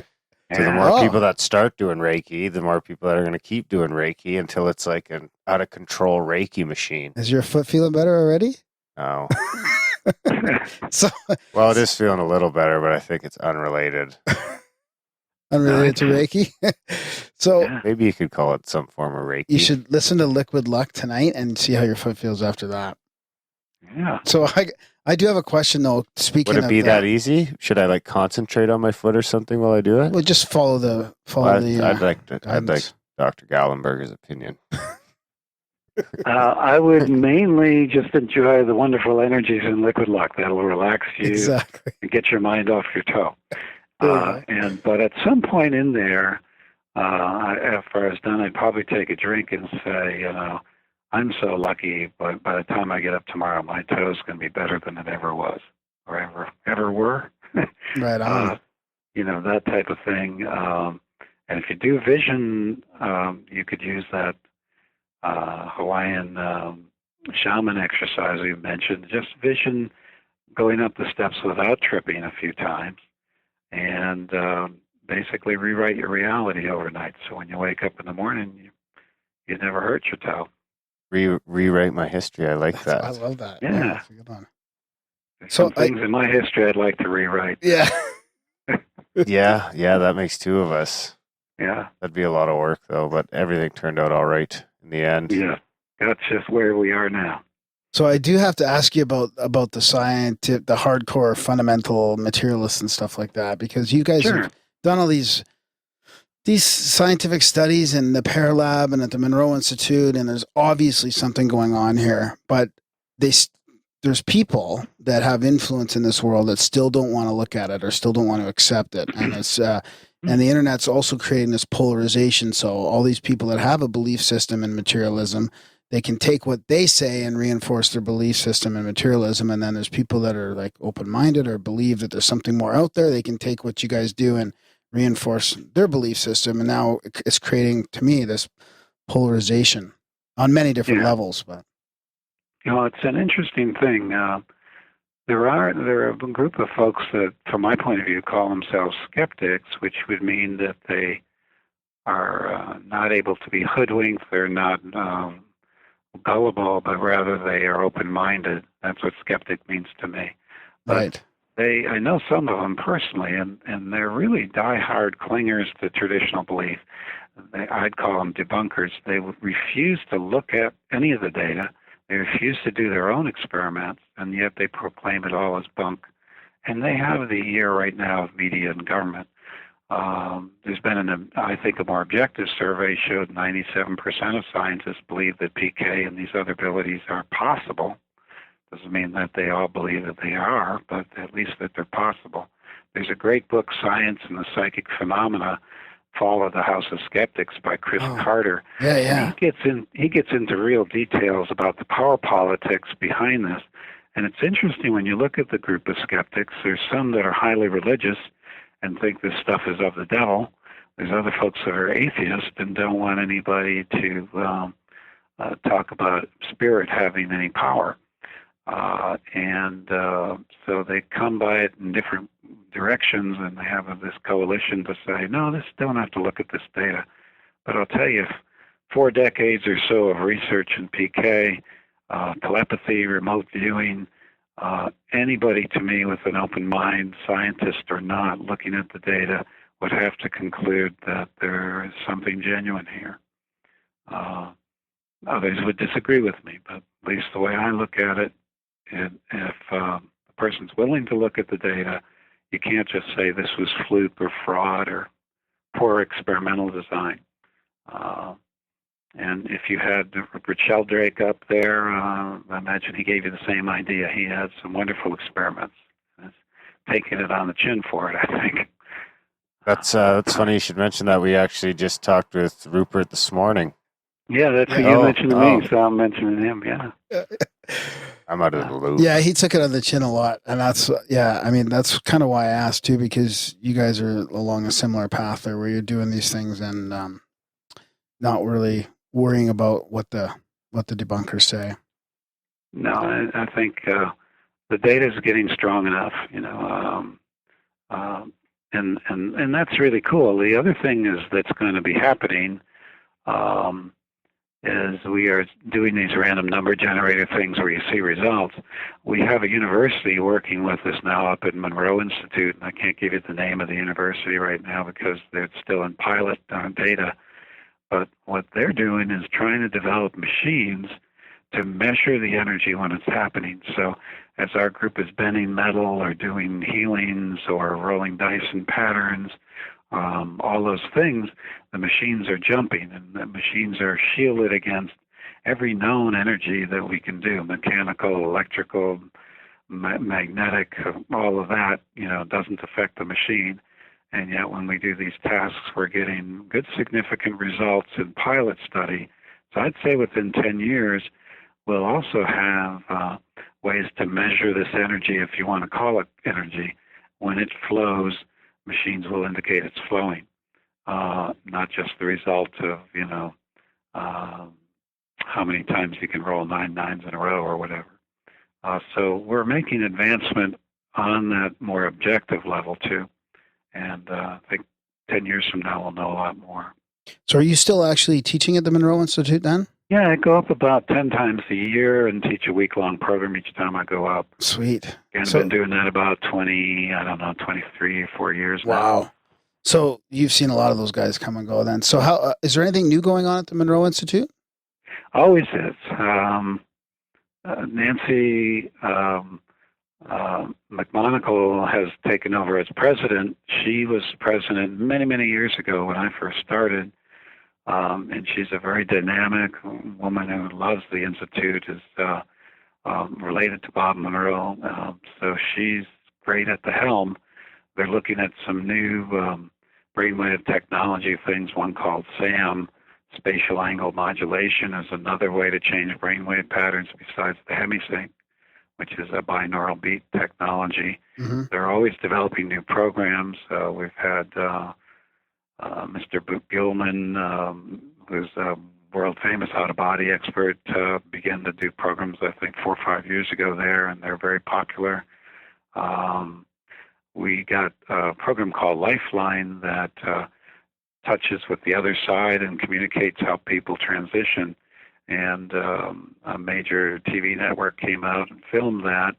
So the more people that start doing Reiki, the more people that are going to keep doing Reiki until it's like an out-of-control Reiki machine. Is your foot feeling better already? No. Well, it is feeling a little better, but I think it's unrelated. Unrelated to Reiki? So maybe you could call it some form of Reiki. You should listen to Liquid Luck tonight and see how your foot feels after that. Yeah. So I do have a question though. Speaking of, would it be that easy? Should I like concentrate on my foot or something while I do it? Well, just follow the. I'd like Dr. Gallenberger's opinion. I would mainly just enjoy the wonderful energies in Liquid Luck. That'll relax you and get your mind off your toe. But at some point in there, after I was done, I'd probably take a drink and say, I'm so lucky, but by the time I get up tomorrow, my toe's going to be better than it ever was. or ever were. Right on. That type of thing. And if you do vision, you could use that Hawaiian shaman exercise we mentioned. Just vision going up the steps without tripping a few times, and basically rewrite your reality overnight. So when you wake up in the morning, you never hurt your toe. Rewrite my history. I like that. I love that. Yeah. That's a good one. There's some things in my history I'd like to rewrite. Yeah. Yeah, that makes two of us. Yeah. That'd be a lot of work, though, but everything turned out all right in the end. Yeah. That's just where we are now. So I do have to ask you about the the hardcore fundamental materialists and stuff like that, because you guys have done all these scientific studies in the PEAR lab and at the Monroe Institute, and there's obviously something going on here, but there's people that have influence in this world that still don't want to look at it or still don't want to accept it. And it's, and the internet's also creating this polarization. So all these people that have a belief system in materialism, they can take what they say and reinforce their belief system in materialism. And then there's people that are like open-minded or believe that there's something more out there. They can take what you guys do and reinforce their belief system. And now it's creating, to me, this polarization on many different levels, but. It's an interesting thing. There are a group of folks that, from my point of view, call themselves skeptics, which would mean that they are not able to be hoodwinked. They're not gullible, but rather they are open-minded. That's what skeptic means to me. But right. I know some of them personally, and they're really die-hard clingers to traditional belief. I'd call them debunkers. They refuse to look at any of the data. They refuse to do their own experiments, and yet they proclaim it all as bunk. And they have the ear right now of media and government. There's been, I think, a more objective survey showed 97% of scientists believe that PK and these other abilities are possible. Doesn't mean that they all believe that they are, but at least that they're possible. There's a great book, Science and the Psychic Phenomena, Fall of the House of Skeptics by Chris Carter. Yeah. He gets into real details about the power politics behind this. And it's interesting when you look at the group of skeptics, there's some that are highly religious and think this stuff is of the devil. There's other folks that are atheists and don't want anybody to talk about spirit having any power. So they come by it in different directions, and they have this coalition to say, no, don't have to look at this data. But I'll tell you, 4 decades or so of research in PK, telepathy, remote viewing, anybody to me with an open mind, scientist or not, looking at the data, would have to conclude that there is something genuine here. Others would disagree with me, but at least the way I look at it, if a person's willing to look at the data, you can't just say this was fluke or fraud or poor experimental design. And if you had Rupert Sheldrake up there, I imagine he gave you the same idea. He had some wonderful experiments. Taking it on the chin for it, I think. That's funny you should mention that. We actually just talked with Rupert this morning. Yeah, that's who you mentioned to me, so I'm mentioning him, yeah. I'm out of the loop. Yeah, he took it on the chin a lot. And that's kind of why I asked too, because you guys are along a similar path there where you're doing these things and not really worrying about what the debunkers say. No, I think the data is getting strong enough, and that's really cool. The other thing that's going to be happening is we are doing these random number generator things where you see results. We have a university working with us now up at Monroe Institute, and I can't give you the name of the university right now because they're still in pilot data. But what they're doing is trying to develop machines to measure the energy when it's happening. So as our group is bending metal or doing healings or rolling dice in patterns, all those things, the machines are jumping, and the machines are shielded against every known energy that we can do, mechanical, electrical, magnetic, all of that, doesn't affect the machine. And yet when we do these tasks, we're getting good significant results in pilot study. So I'd say within 10 years, we'll also have ways to measure this energy, if you want to call it energy. When it flows, machines will indicate it's flowing, not just the result of, how many times you can roll 9 nines in a row or whatever. So we're making advancement on that more objective level too. And I think 10 years from now we'll know a lot more. So are you still actually teaching at the Monroe Institute then? Yeah, I go up about 10 times a year and teach a week-long program each time I go up. Sweet. And I've been doing that about 23 or 4 years now. Wow. So you've seen a lot of those guys come and go then. So how is there anything new going on at the Monroe Institute? Always is. Nancy McMonagle has taken over as president. She was president many, many years ago when I first started. And she's a very dynamic woman who loves the Institute, is related to Bob Monroe. So she's great at the helm. They're looking at some new brainwave technology things, one called SAM, spatial angle modulation, is another way to change brainwave patterns besides the Hemi-sync, which is a binaural beat technology. Mm-hmm. They're always developing new programs. We've had Mr. Gilman, who's a world-famous out-of-body expert, began to do programs, I think, 4 or 5 years ago there, and they're very popular. We got a program called Lifeline that touches with the other side and communicates how people transition. And a major TV network came out and filmed that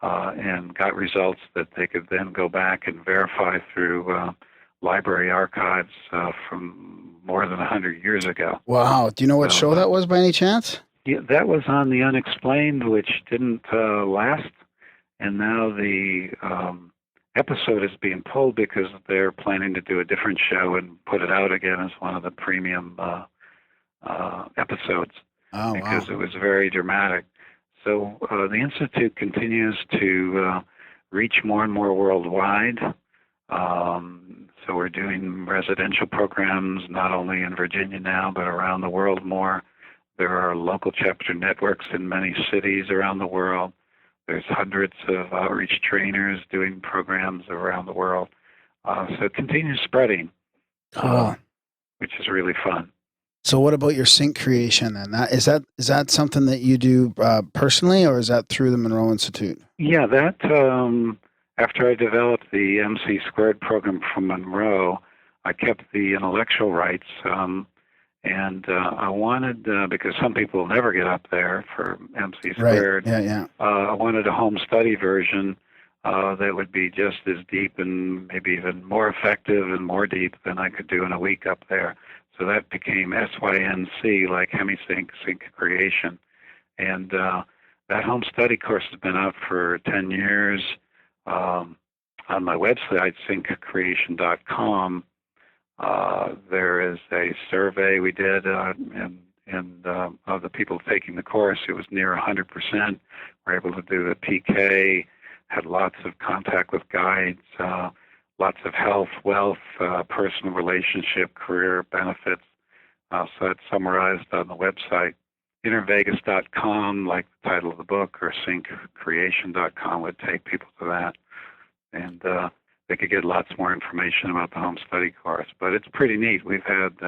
and got results that they could then go back and verify through library archives from more than 100 years ago. Wow. Do you know what show that was by any chance? Yeah, that was on The Unexplained, which didn't last. And now the episode is being pulled because they're planning to do a different show and put it out again as one of the premium episodes. Oh, because wow. it was very dramatic. So the Institute continues to reach more and more worldwide. So we're doing residential programs not only in Virginia now, but around the world more. There are local chapter networks in many cities around the world. There's hundreds of outreach trainers doing programs around the world. So it continues spreading, which is really fun. So what about your SyncCreation? And is that something that you do personally, or is that through the Monroe Institute? Yeah, that after I developed the MC² program from Monroe, I kept the intellectual rights, and I wanted, because some people never get up there for MC², Right. Yeah. I wanted a home study version that would be just as deep and maybe even more effective and more deep than I could do in a week up there. So that became SYNC, like Hemi-sync, SyncCreation. And that home study course has been out for 10 years. On my website, synchronicities.com, there is a survey we did, and of the people taking the course, it was near 100%. We're able to do the PK, had lots of contact with guides, lots of health, wealth, personal relationship, career benefits. So it's summarized on the website. InnerVegas.com, like the title of the book, or SyncCreation.com would take people to that. And they could get lots more information about the home study course. But it's pretty neat. We've had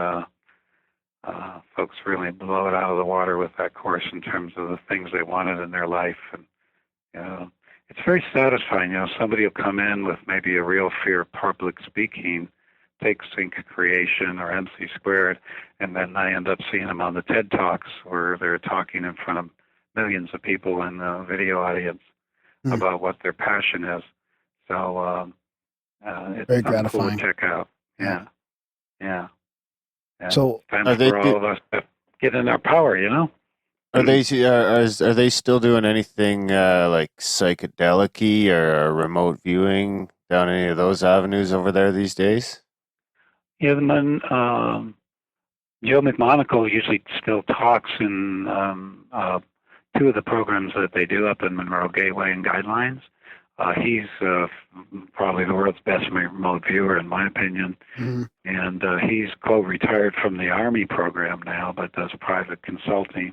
folks really blow it out of the water with that course in terms of the things they wanted in their life. And it's very satisfying. Somebody will come in with maybe a real fear of public speaking, take SyncCreation or MC², and then I end up seeing them on the TED Talks where they're talking in front of millions of people in the video audience about what their passion is. So it's very cool gratifying. to check out. Yeah. So time for all of us to get in our power, Are they still doing anything like psychedelic-y or remote viewing down any of those avenues over there these days? Yeah, Joe McMonagle usually still talks in 2 of the programs that they do up in Monroe Gateway and Guidelines. He's probably the world's best remote viewer, in my opinion. Mm-hmm. And he's retired from the Army program now, but does private consulting.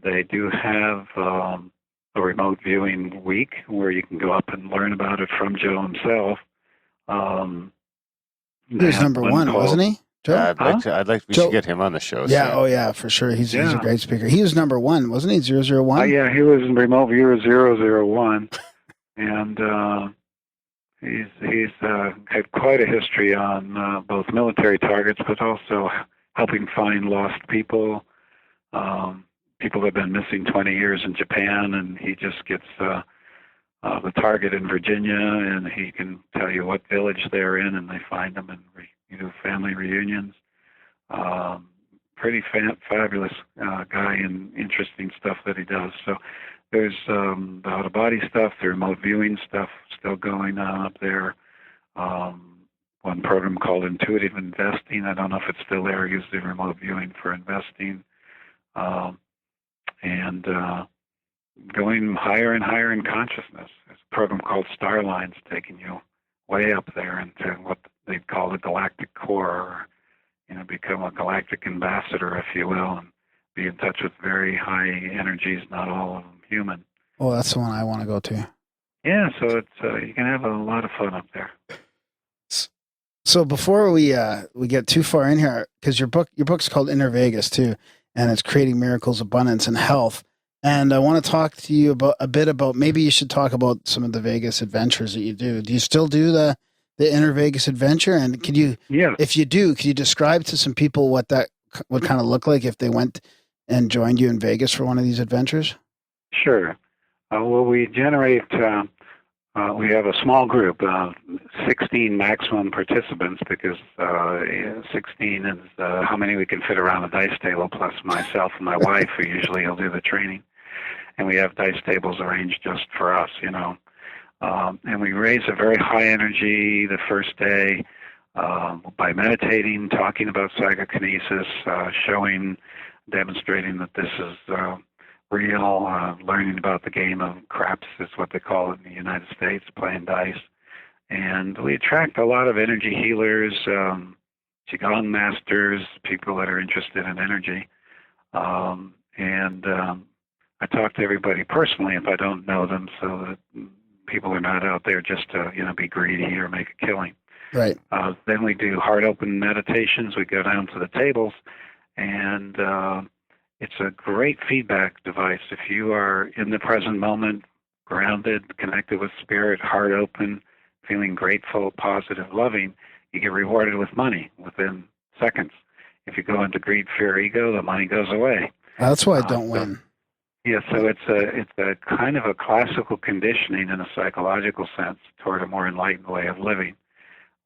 They do have a remote viewing week where you can go up and learn about it from Joe himself. He was number one, wasn't he, Joe? We should get him on the show. Yeah, soon. oh yeah, for sure. He's a great speaker. He was number one, wasn't he? 001? Yeah, he was in remote viewer 001. And he's had quite a history on both military targets, but also helping find lost people. People have been missing 20 years in Japan, and he just gets the target in Virginia, and he can tell you what village they're in, and they find them and do family reunions. Pretty fabulous guy, and interesting stuff that he does. So there's the out-of-body stuff, the remote viewing stuff still going on up there. One program called Intuitive Investing. I don't know if it's still there, using remote viewing for investing. And going higher and higher in consciousness. There's a program called Starlines taking you way up there into what they call the galactic core, or, become a galactic ambassador, if you will, and be in touch with very high energies, not all of them human. Oh, that's the one I want to go to. Yeah, so it's you can have a lot of fun up there. So before we get too far in here, because your book's called Inner Vegas too, and it's Creating Miracles, Abundance, and Health. And I want to talk to you a bit about, maybe you should talk about some of the Vegas adventures that you do. Do you still do the Inner Vegas adventure? And could you, if you do, could you describe to some people what that would kind of look like if they went and joined you in Vegas for one of these adventures? Sure. Well, we generate, we have a small group, 16 maximum participants, because 16 is how many we can fit around a dice table, plus myself and my wife, who usually will do the training. And we have dice tables arranged just for us, and we raise a very high energy the first day by meditating, talking about psychokinesis, demonstrating that this is real, learning about the game of craps is what they call it in the United States, playing dice. And we attract a lot of energy healers, Qigong masters, people that are interested in energy. I talk to everybody personally if I don't know them, so that people are not out there just to be greedy or make a killing. Right. Then we do heart open meditations. We go down to the tables, and it's a great feedback device. If you are in the present moment, grounded, connected with spirit, heart open, feeling grateful, positive, loving, you get rewarded with money within seconds. If you go into greed, fear, ego, the money goes away. That's why I don't win. Yeah, so it's a kind of a classical conditioning in a psychological sense toward a more enlightened way of living.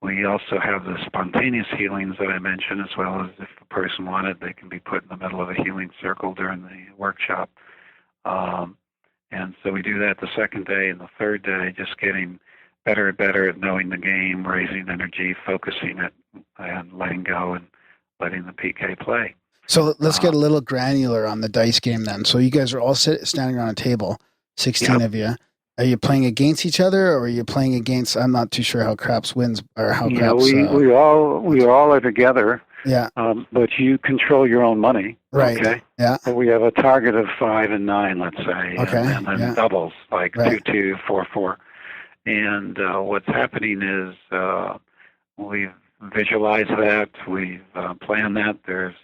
We also have the spontaneous healings that I mentioned, as well as if a person wanted, they can be put in the middle of a healing circle during the workshop. And so we do that the second day, and the third day, just getting better and better at knowing the game, raising energy, focusing it, and letting go and letting the PK play. So let's get a little granular on the dice game then. So you guys are all standing around a table, 16 of you. Are you playing against each other, or are you playing against? I'm not too sure how craps wins or how craps. We all are together. Yeah. But you control your own money. Right. Okay. Yeah. So we have a target of 5 and 9, let's say. Okay. And then doubles like 2, 2, 4, 4. And what's happening is we've visualized that, we've planned that. There's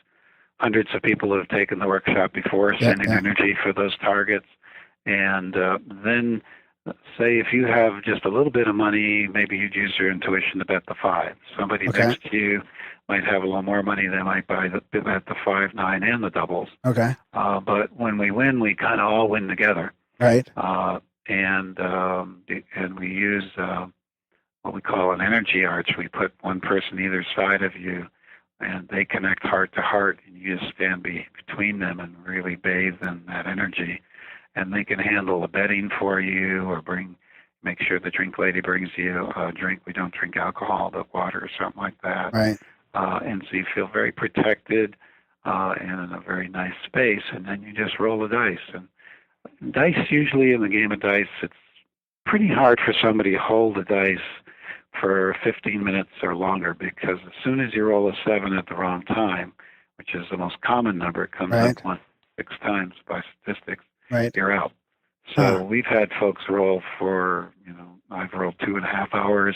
hundreds of people who have taken the workshop before, sending energy for those targets. And then, say if you have just a little bit of money, maybe you'd use your intuition to bet the 5. Somebody next to you might have a little more money, they might bet the 5, 9, and the doubles. Okay. But when we win, we kind of all win together. Right. And we use what we call an energy arch. We put one person either side of you, and they connect heart to heart, and you just stand between them and really bathe in that energy. And they can handle the bedding for you, or make sure the drink lady brings you a drink. We don't drink alcohol, but water or something like that. Right. And so you feel very protected and in a very nice space, and then you just roll the dice. And dice, usually in the game of dice, it's pretty hard for somebody to hold the dice for 15 minutes or longer, because as soon as you roll a 7 at the wrong time, which is the most common number, it comes up once 6 times by statistics, Right. you're out. So we've had folks roll for, I've rolled 2.5 hours.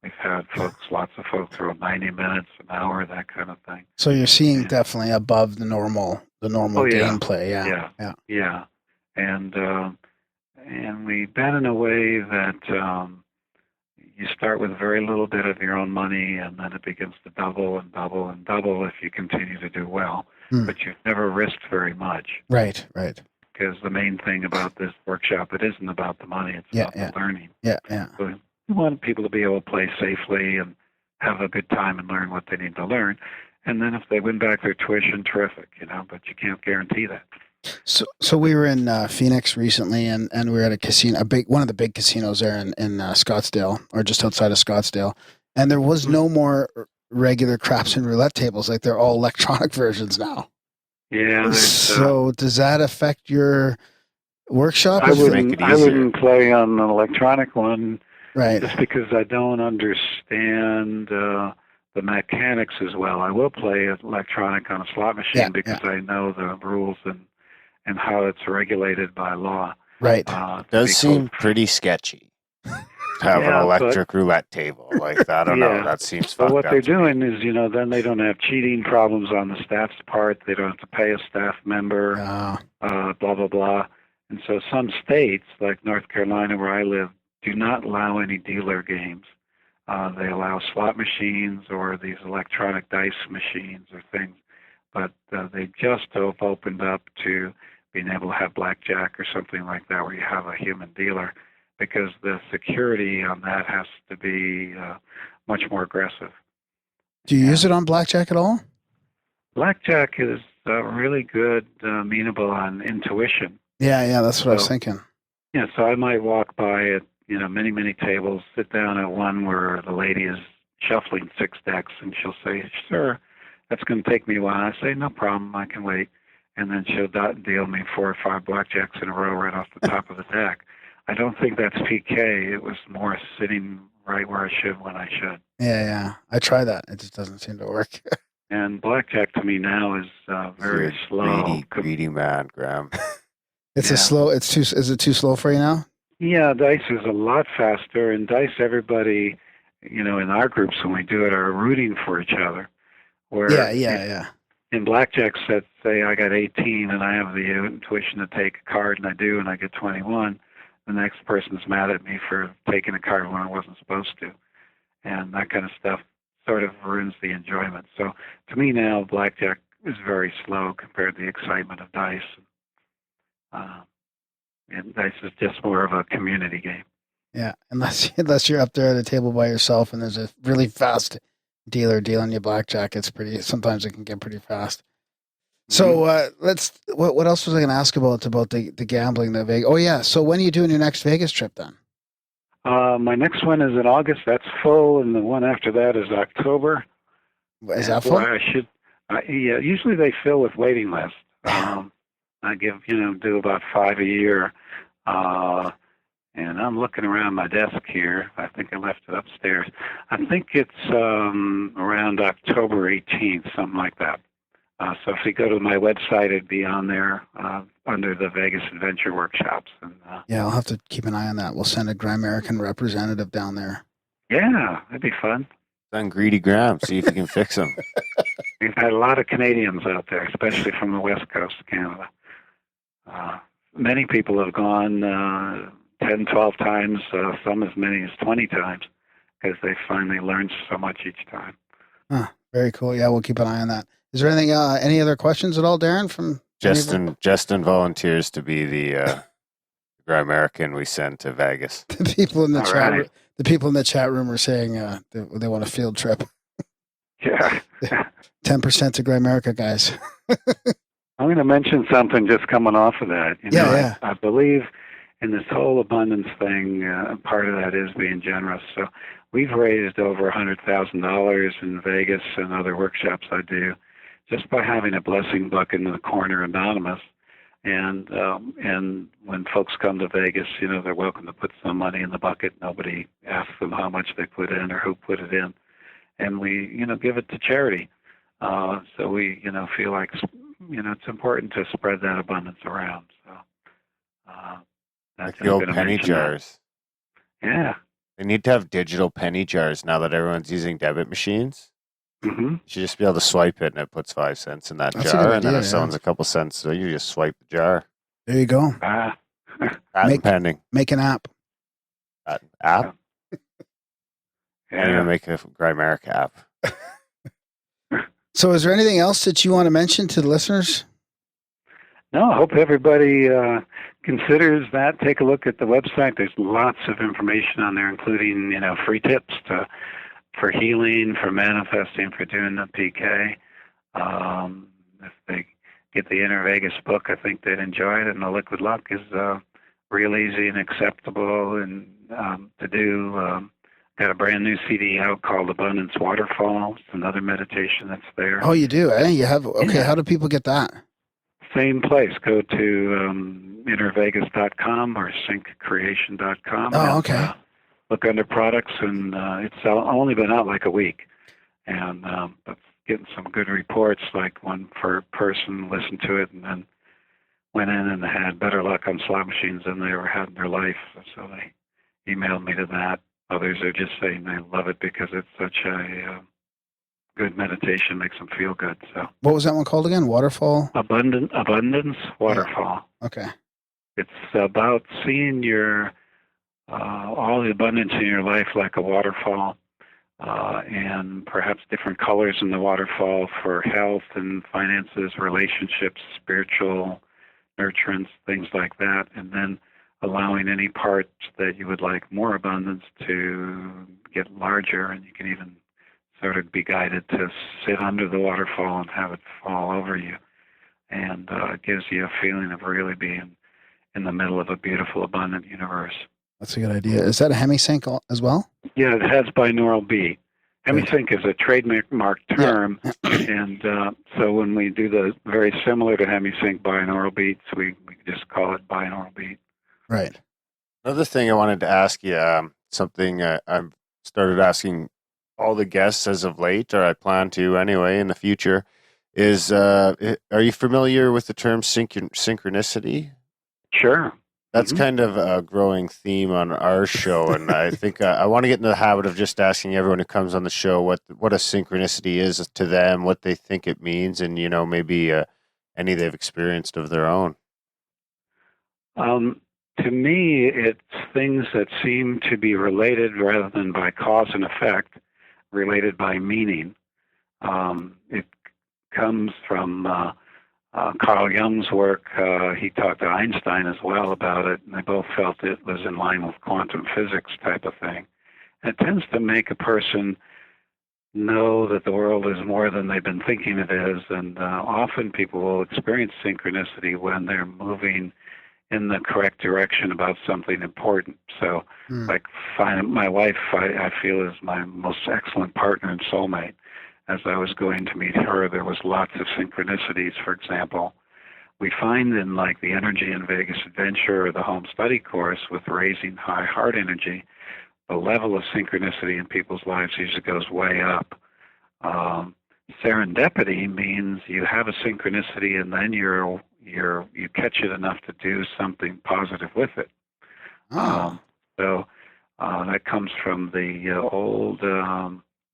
We've had lots of folks roll 90 minutes, an hour, that kind of thing. So you're seeing definitely above the normal gameplay. Yeah. And we bet in a way that you start with very little bit of your own money, and then it begins to double and double and double if you continue to do well. But you've never risked very much. Right. Because the main thing about this workshop, it isn't about the money, it's about the learning. Yeah. So we want people to be able to play safely and have a good time and learn what they need to learn. And then if they win back their tuition, terrific, but you can't guarantee that. So we were in Phoenix recently, and we were at a casino, one of the big casinos there in Scottsdale, or just outside of Scottsdale, and there was no more regular craps and roulette tables. Like, they're all electronic versions now. Yeah. So does that affect your workshop? I wouldn't play on an electronic one, right? Just because I don't understand the mechanics as well. I will play electronic on a slot machine because I know the rules and how it's regulated by law. Right. It does seem pretty sketchy to have an electric roulette table. Like, I don't know. That seems fucked up. But what they're doing is, then they don't have cheating problems on the staff's part. They don't have to pay a staff member, blah, blah, blah. And so some states, like North Carolina, where I live, do not allow any dealer games. They allow slot machines or these electronic dice machines or things. But they just have opened up to being able to have blackjack or something like that where you have a human dealer, because the security on that has to be much more aggressive. Do you use it on blackjack at all? Blackjack is really good, amenable on intuition. Yeah, that's what I was thinking. Yeah, so I might walk by at, many, many tables, sit down at one where the lady is shuffling 6 decks, and she'll say, "Sir, that's going to take me a while." I say, "No problem, I can wait." And then she'll deal me 4 or 5 blackjacks in a row right off the top of the deck. I don't think that's PK. It was more sitting right where I should when I should. Yeah. I try that. It just doesn't seem to work. And blackjack to me now is very slow. Greedy man, Graham. It's is it too slow for you now? Yeah, dice is a lot faster. And dice, everybody, in our groups when we do it, are rooting for each other. Where Yeah. In blackjack sets, say I got 18 and I have the intuition to take a card, and I do, and I get 21. The next person's mad at me for taking a card when I wasn't supposed to. And that kind of stuff sort of ruins the enjoyment. So to me now, blackjack is very slow compared to the excitement of dice. And dice is just more of a community game. Yeah, unless you're up there at a table by yourself and there's a really fast dealer dealing you blackjack, sometimes it can get pretty fast. So what else was I going to ask about the gambling, the Vegas? Oh yeah, so when are you doing your next Vegas trip then? My next one is in August. That's full, and the one after that is October. Is that full? Yeah, usually they fill with waiting lists. I do about 5 a year. And I'm looking around my desk here. I think I left it upstairs. I think it's around October 18th, something like that. So if you go to my website, it'd be on there under the Vegas Adventure Workshops. And, I'll have to keep an eye on that. We'll send a Grimerican representative down there. Yeah, that'd be fun. Send Greedy Graham, see if you can fix him. We've had a lot of Canadians out there, especially from the west coast of Canada. Many people have gone 10, 12 times, some as many as 20 times, because they finally learned so much each time. Very cool. Yeah, we'll keep an eye on that. Is there anything, any other questions at all, Darren? From Justin volunteers to be the Grimerican we send to Vegas. The people in the chat room are saying they want a field trip. Yeah. 10% to Grimerica, guys. I'm going to mention something just coming off of that. I believe in this whole abundance thing, part of that is being generous. So we've raised over $100,000 in Vegas and other workshops I do just by having a blessing bucket in the corner, anonymous. And when folks come to Vegas, they're welcome to put some money in the bucket. Nobody asks them how much they put in or who put it in. And we, give it to charity. So we, feel like it's important to spread that abundance around. So Like the old penny jars. Yeah. They need to have digital penny jars now that everyone's using debit machines. Mm-hmm. You should just be able to swipe it and it puts 5 cents in that That's a jar. good And then idea, if someone's a couple cents, so you just swipe the jar. There you go. Patent pending. Make an app. App? Yeah. Can't even make a Grimerica app. So is there anything else that you want to mention to the listeners? No, I hope everybody considers that. Take a look at the website. There's lots of information on there, including, free tips for healing, for manifesting, for doing the PK. If they get the Inner Vegas book, I think they'd enjoy it. And the Liquid Luck is real easy and acceptable and to do. Got a brand new CD out called Abundance Waterfall. It's another meditation that's there. Oh, you do? You have? Okay, how do people get that? Same place. Go to innervegas.com or syncreation.com. Oh, okay. Look under products, and it's only been out like a week. And but getting some good reports, like one person listened to it and then went in and had better luck on slot machines than they ever had in their life. So they emailed me to that. Others are just saying they love it because it's such a good meditation, makes them feel good. So, what was that one called again? Waterfall? Abundance Waterfall. Yeah. Okay. It's about seeing your all the abundance in your life like a waterfall, and perhaps different colors in the waterfall for health and finances, relationships, spiritual nurturance, things like that, and then allowing any parts that you would like more abundance to get larger, and you can even sort of be guided to sit under the waterfall and have it fall over you. And it gives you a feeling of really being in the middle of a beautiful, abundant universe. That's a good idea. Is that a Hemi-sync as well? Yeah, it has binaural beat. Hemi-sync is a trademark term, and so when we do the very similar to Hemi-sync binaural beats, we just call it binaural beat. Right. Another thing I wanted to ask you, something I've started asking all the guests as of late, or I plan to anyway in the future, is are you familiar with the term synchronicity? Sure. That's kind of a growing theme on our show, and I think I want to get into the habit of just asking everyone who comes on the show what a synchronicity is to them, what they think it means, and maybe any they've experienced of their own. To me, it's things that seem to be related rather than by cause and effect, related by meaning. It comes from Carl Jung's work. He talked to Einstein as well about it, and they both felt it was in line with quantum physics type of thing. And it tends to make a person know that the world is more than they've been thinking it is, and often people will experience synchronicity when they're moving in the correct direction about something important. So, like my wife, I feel is my most excellent partner and soulmate. As I was going to meet her, there was lots of synchronicities. For example, we find in like the Energy in Vegas Adventure or the Home Study course with Raising High Heart Energy, the level of synchronicity in people's lives usually goes way up. Serendipity means you have a synchronicity and then you catch it enough to do something positive with it. So that comes from the old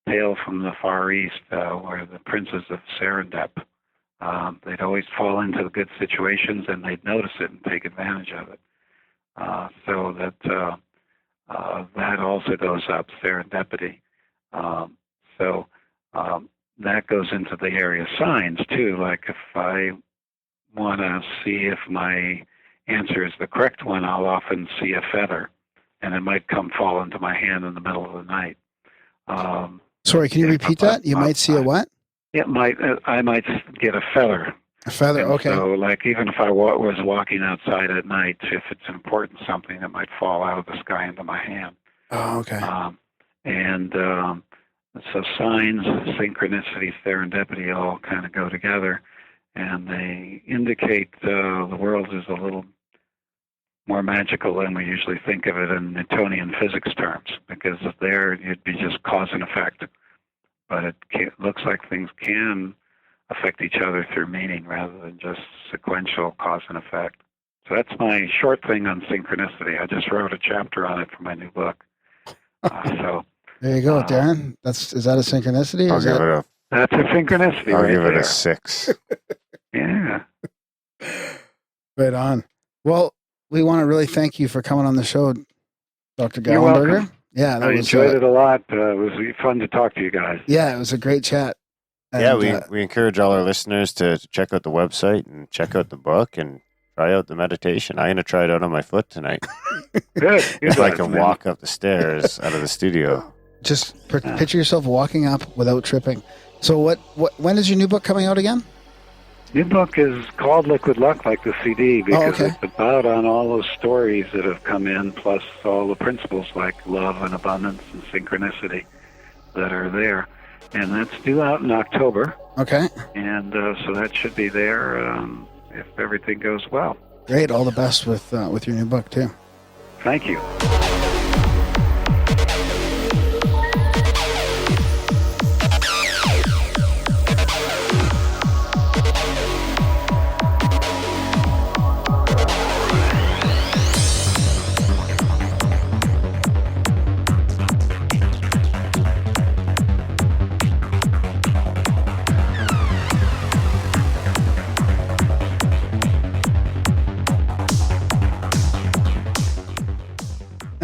tale from the Far East, where the princes of Serendip, they'd always fall into the good situations and they'd notice it and take advantage of it. So that that also goes up, serendipity. So that goes into the area of signs too. Like if I want to see if my answer is the correct one, I'll often see a feather, and it might fall into my hand in the middle of the night. Sorry, can you repeat that? You might see a what? It might. I might get a feather. A feather, okay. So, like, even if I was walking outside at night, if it's important something, it might fall out of the sky into my hand. Oh, okay. So signs, synchronicity, serendipity all kind of go together, and they indicate the world is a little more magical than we usually think of it in Newtonian physics terms, because there you'd be just cause and effect. But it looks like things can affect each other through meaning rather than just sequential cause and effect. So that's my short thing on synchronicity. I just wrote a chapter on it for my new book. So there you go, Darren. Is that a synchronicity? That's a synchronicity. I'll right give it there. a 6. Yeah. Right on. Well, we want to really thank you for coming on the show, Dr. You're Gallenberger. welcome. Yeah, I enjoyed it a lot. It was fun to talk to you guys. Yeah, it was a great chat. And, yeah, we encourage all our listeners to check out the website and check out the book and try out the meditation. I'm going to try it out on my foot tonight. Good. If I can walk up the stairs out of the studio. Just picture yourself walking up without tripping. So when is your new book coming out again? New book is called Liquid Luck, like the CD, because okay. It's about on all those stories that have come in, plus all the principles like love and abundance and synchronicity that are there. And that's due out in October. Okay. And so that should be there if everything goes well. Great. All the best with your new book, too. Thank you.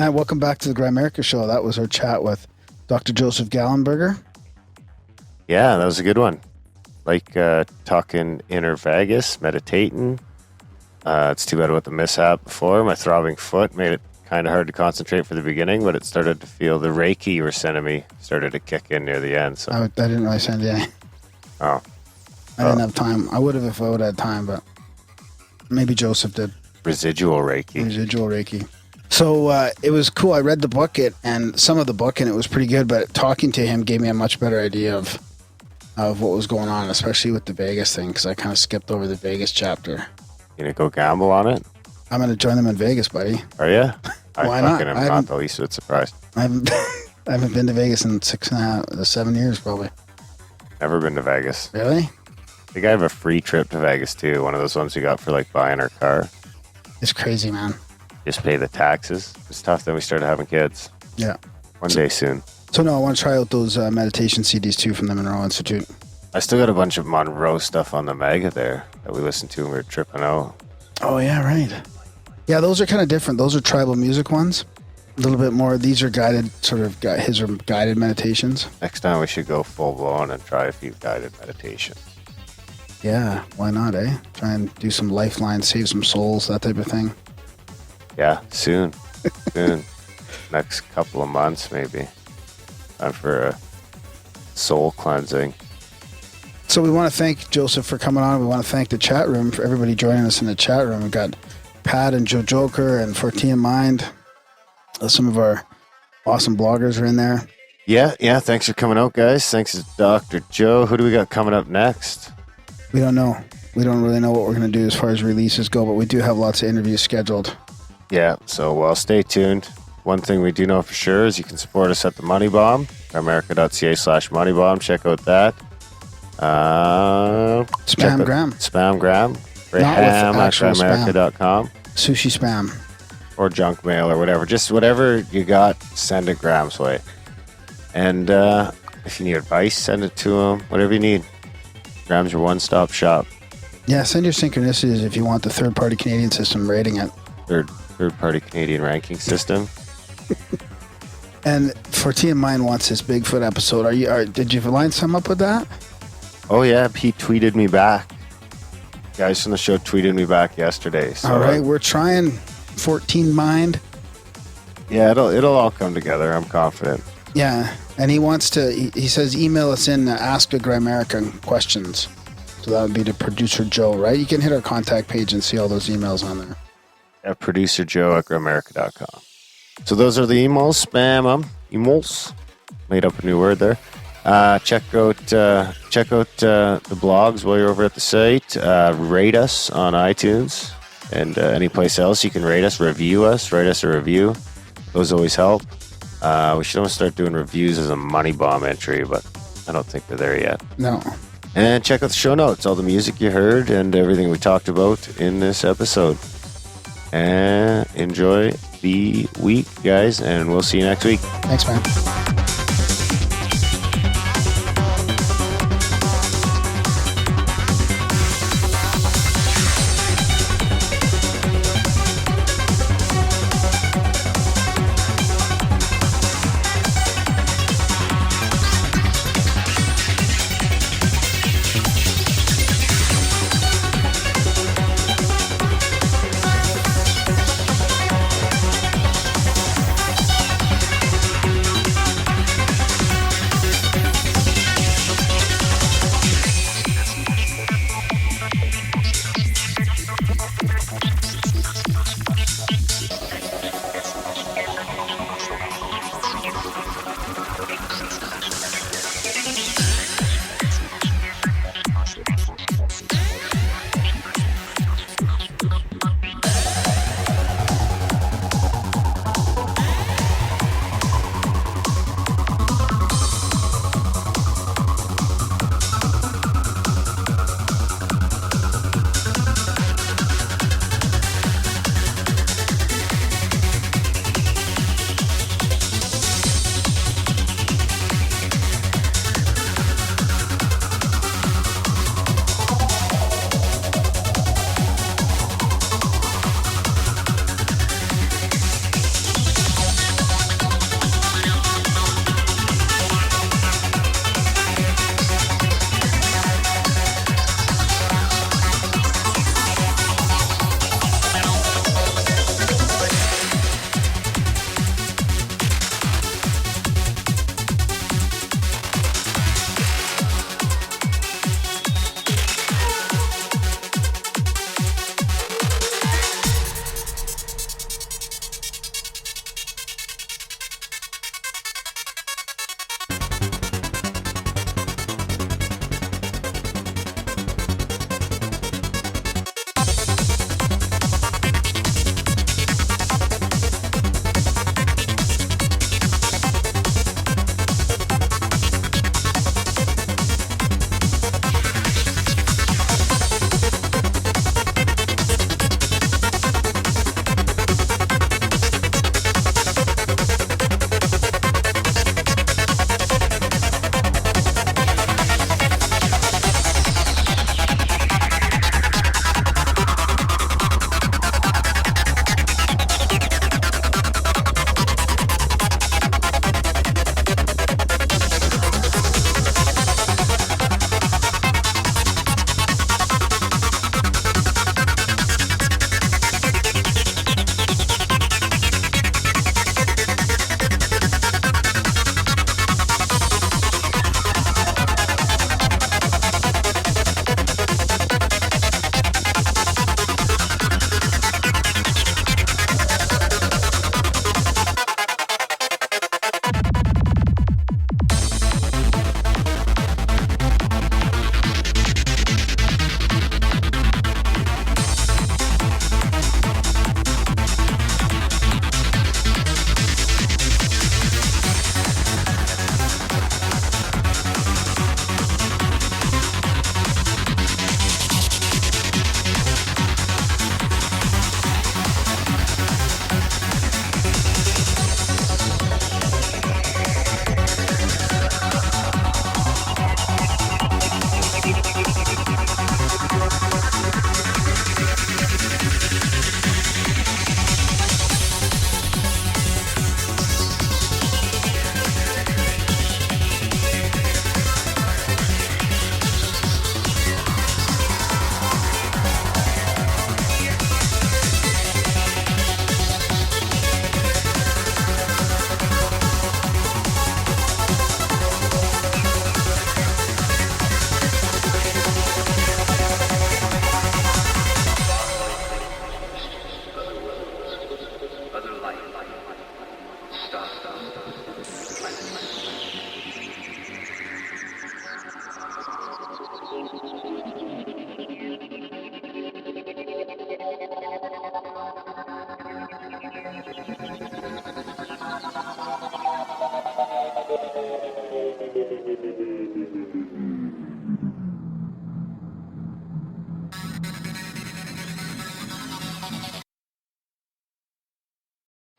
And welcome back to the Grimerica show. That was our chat with Dr. Joseph Gallenberger. Yeah, that was a good one. Like talking inner vagus, meditating. It's too bad about the mishap before. My throbbing foot made it kind of hard to concentrate for the beginning, but it started to feel the Reiki you were sending me started to kick in near the end. So I didn't really send you any. Oh. I didn't have time. I would have if I would have had time, but maybe Joseph did. Residual Reiki. Residual Reiki. So it was cool. I read the book and some of the book, and it was pretty good. But talking to him gave me a much better idea of what was going on, especially with the Vegas thing, because I kind of skipped over the Vegas chapter. You gonna go gamble on it? I'm going to join them in Vegas, buddy. Are you? Why not? I'm not the least bit surprised. I haven't been to Vegas in 7 years, probably. Never been to Vegas. Really? I think I have a free trip to Vegas too. One of those ones you got for like buying our car. It's crazy, man. Just pay the taxes. It's tough that we started having kids. Yeah. One day soon. So no, I want to try out those meditation CDs too from the Monroe Institute. I still got a bunch of Monroe stuff on the Mega there that we listened to when we were tripping out. Oh yeah, right. Yeah, those are kind of different. Those are tribal music ones. A little bit more. These are guided, his are guided meditations. Next time we should go full blown and try a few guided meditations. Yeah, why not, eh? Try and do some lifelines, save some souls, that type of thing. Yeah, soon. Soon. Next couple of months, maybe. Time for a soul cleansing. So we want to thank Joseph for coming on. We want to thank the chat room for everybody joining us in the chat room. We've got Pat and Joe Joker and 14 Mind. Some of our awesome bloggers are in there. Yeah. Thanks for coming out, guys. Thanks to Dr. Joe. Who do we got coming up next? We don't know. We don't really know what we're going to do as far as releases go, but we do have lots of interviews scheduled. Yeah, so stay tuned. One thing we do know for sure is you can support us at the Money Bomb, Grimerica.ca/moneybomb. Check out that. Spam Graham. Spam Graham. Not with Graham at actual Grimerica.com. Sushi spam. Or junk mail or whatever. Just whatever you got, send it Graham's way. And if you need advice, send it to him. Whatever you need. Graham's your one-stop shop. Yeah, send your synchronicities if you want the third-party Canadian system rating it. Third-party Canadian ranking system. And 14 Mind wants his Bigfoot episode. Did you line some up with that? Oh yeah, he tweeted me back. Guys from the show tweeted me back yesterday. So, all right, we're trying 14 Mind. Yeah, it'll all come together. I'm confident. Yeah, and he wants to. He says email us in Ask a Grimerica questions. So that would be to producer Joe, right? You can hit our contact page and see all those emails on there. Yeah, producer Joe at Grimerica.com. So those are the emails. Spam them. Emails. Made up a new word there. Check out the blogs while you're over at the site. Rate us on iTunes and any place else you can rate us, review us, write us a review. Those always help. We should almost start doing reviews as a Money Bomb entry, but I don't think we're there yet. No. And check out the show notes, all the music you heard and everything we talked about in this episode. And enjoy the week, guys, and we'll see you next week. Thanks, man.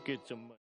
get some money.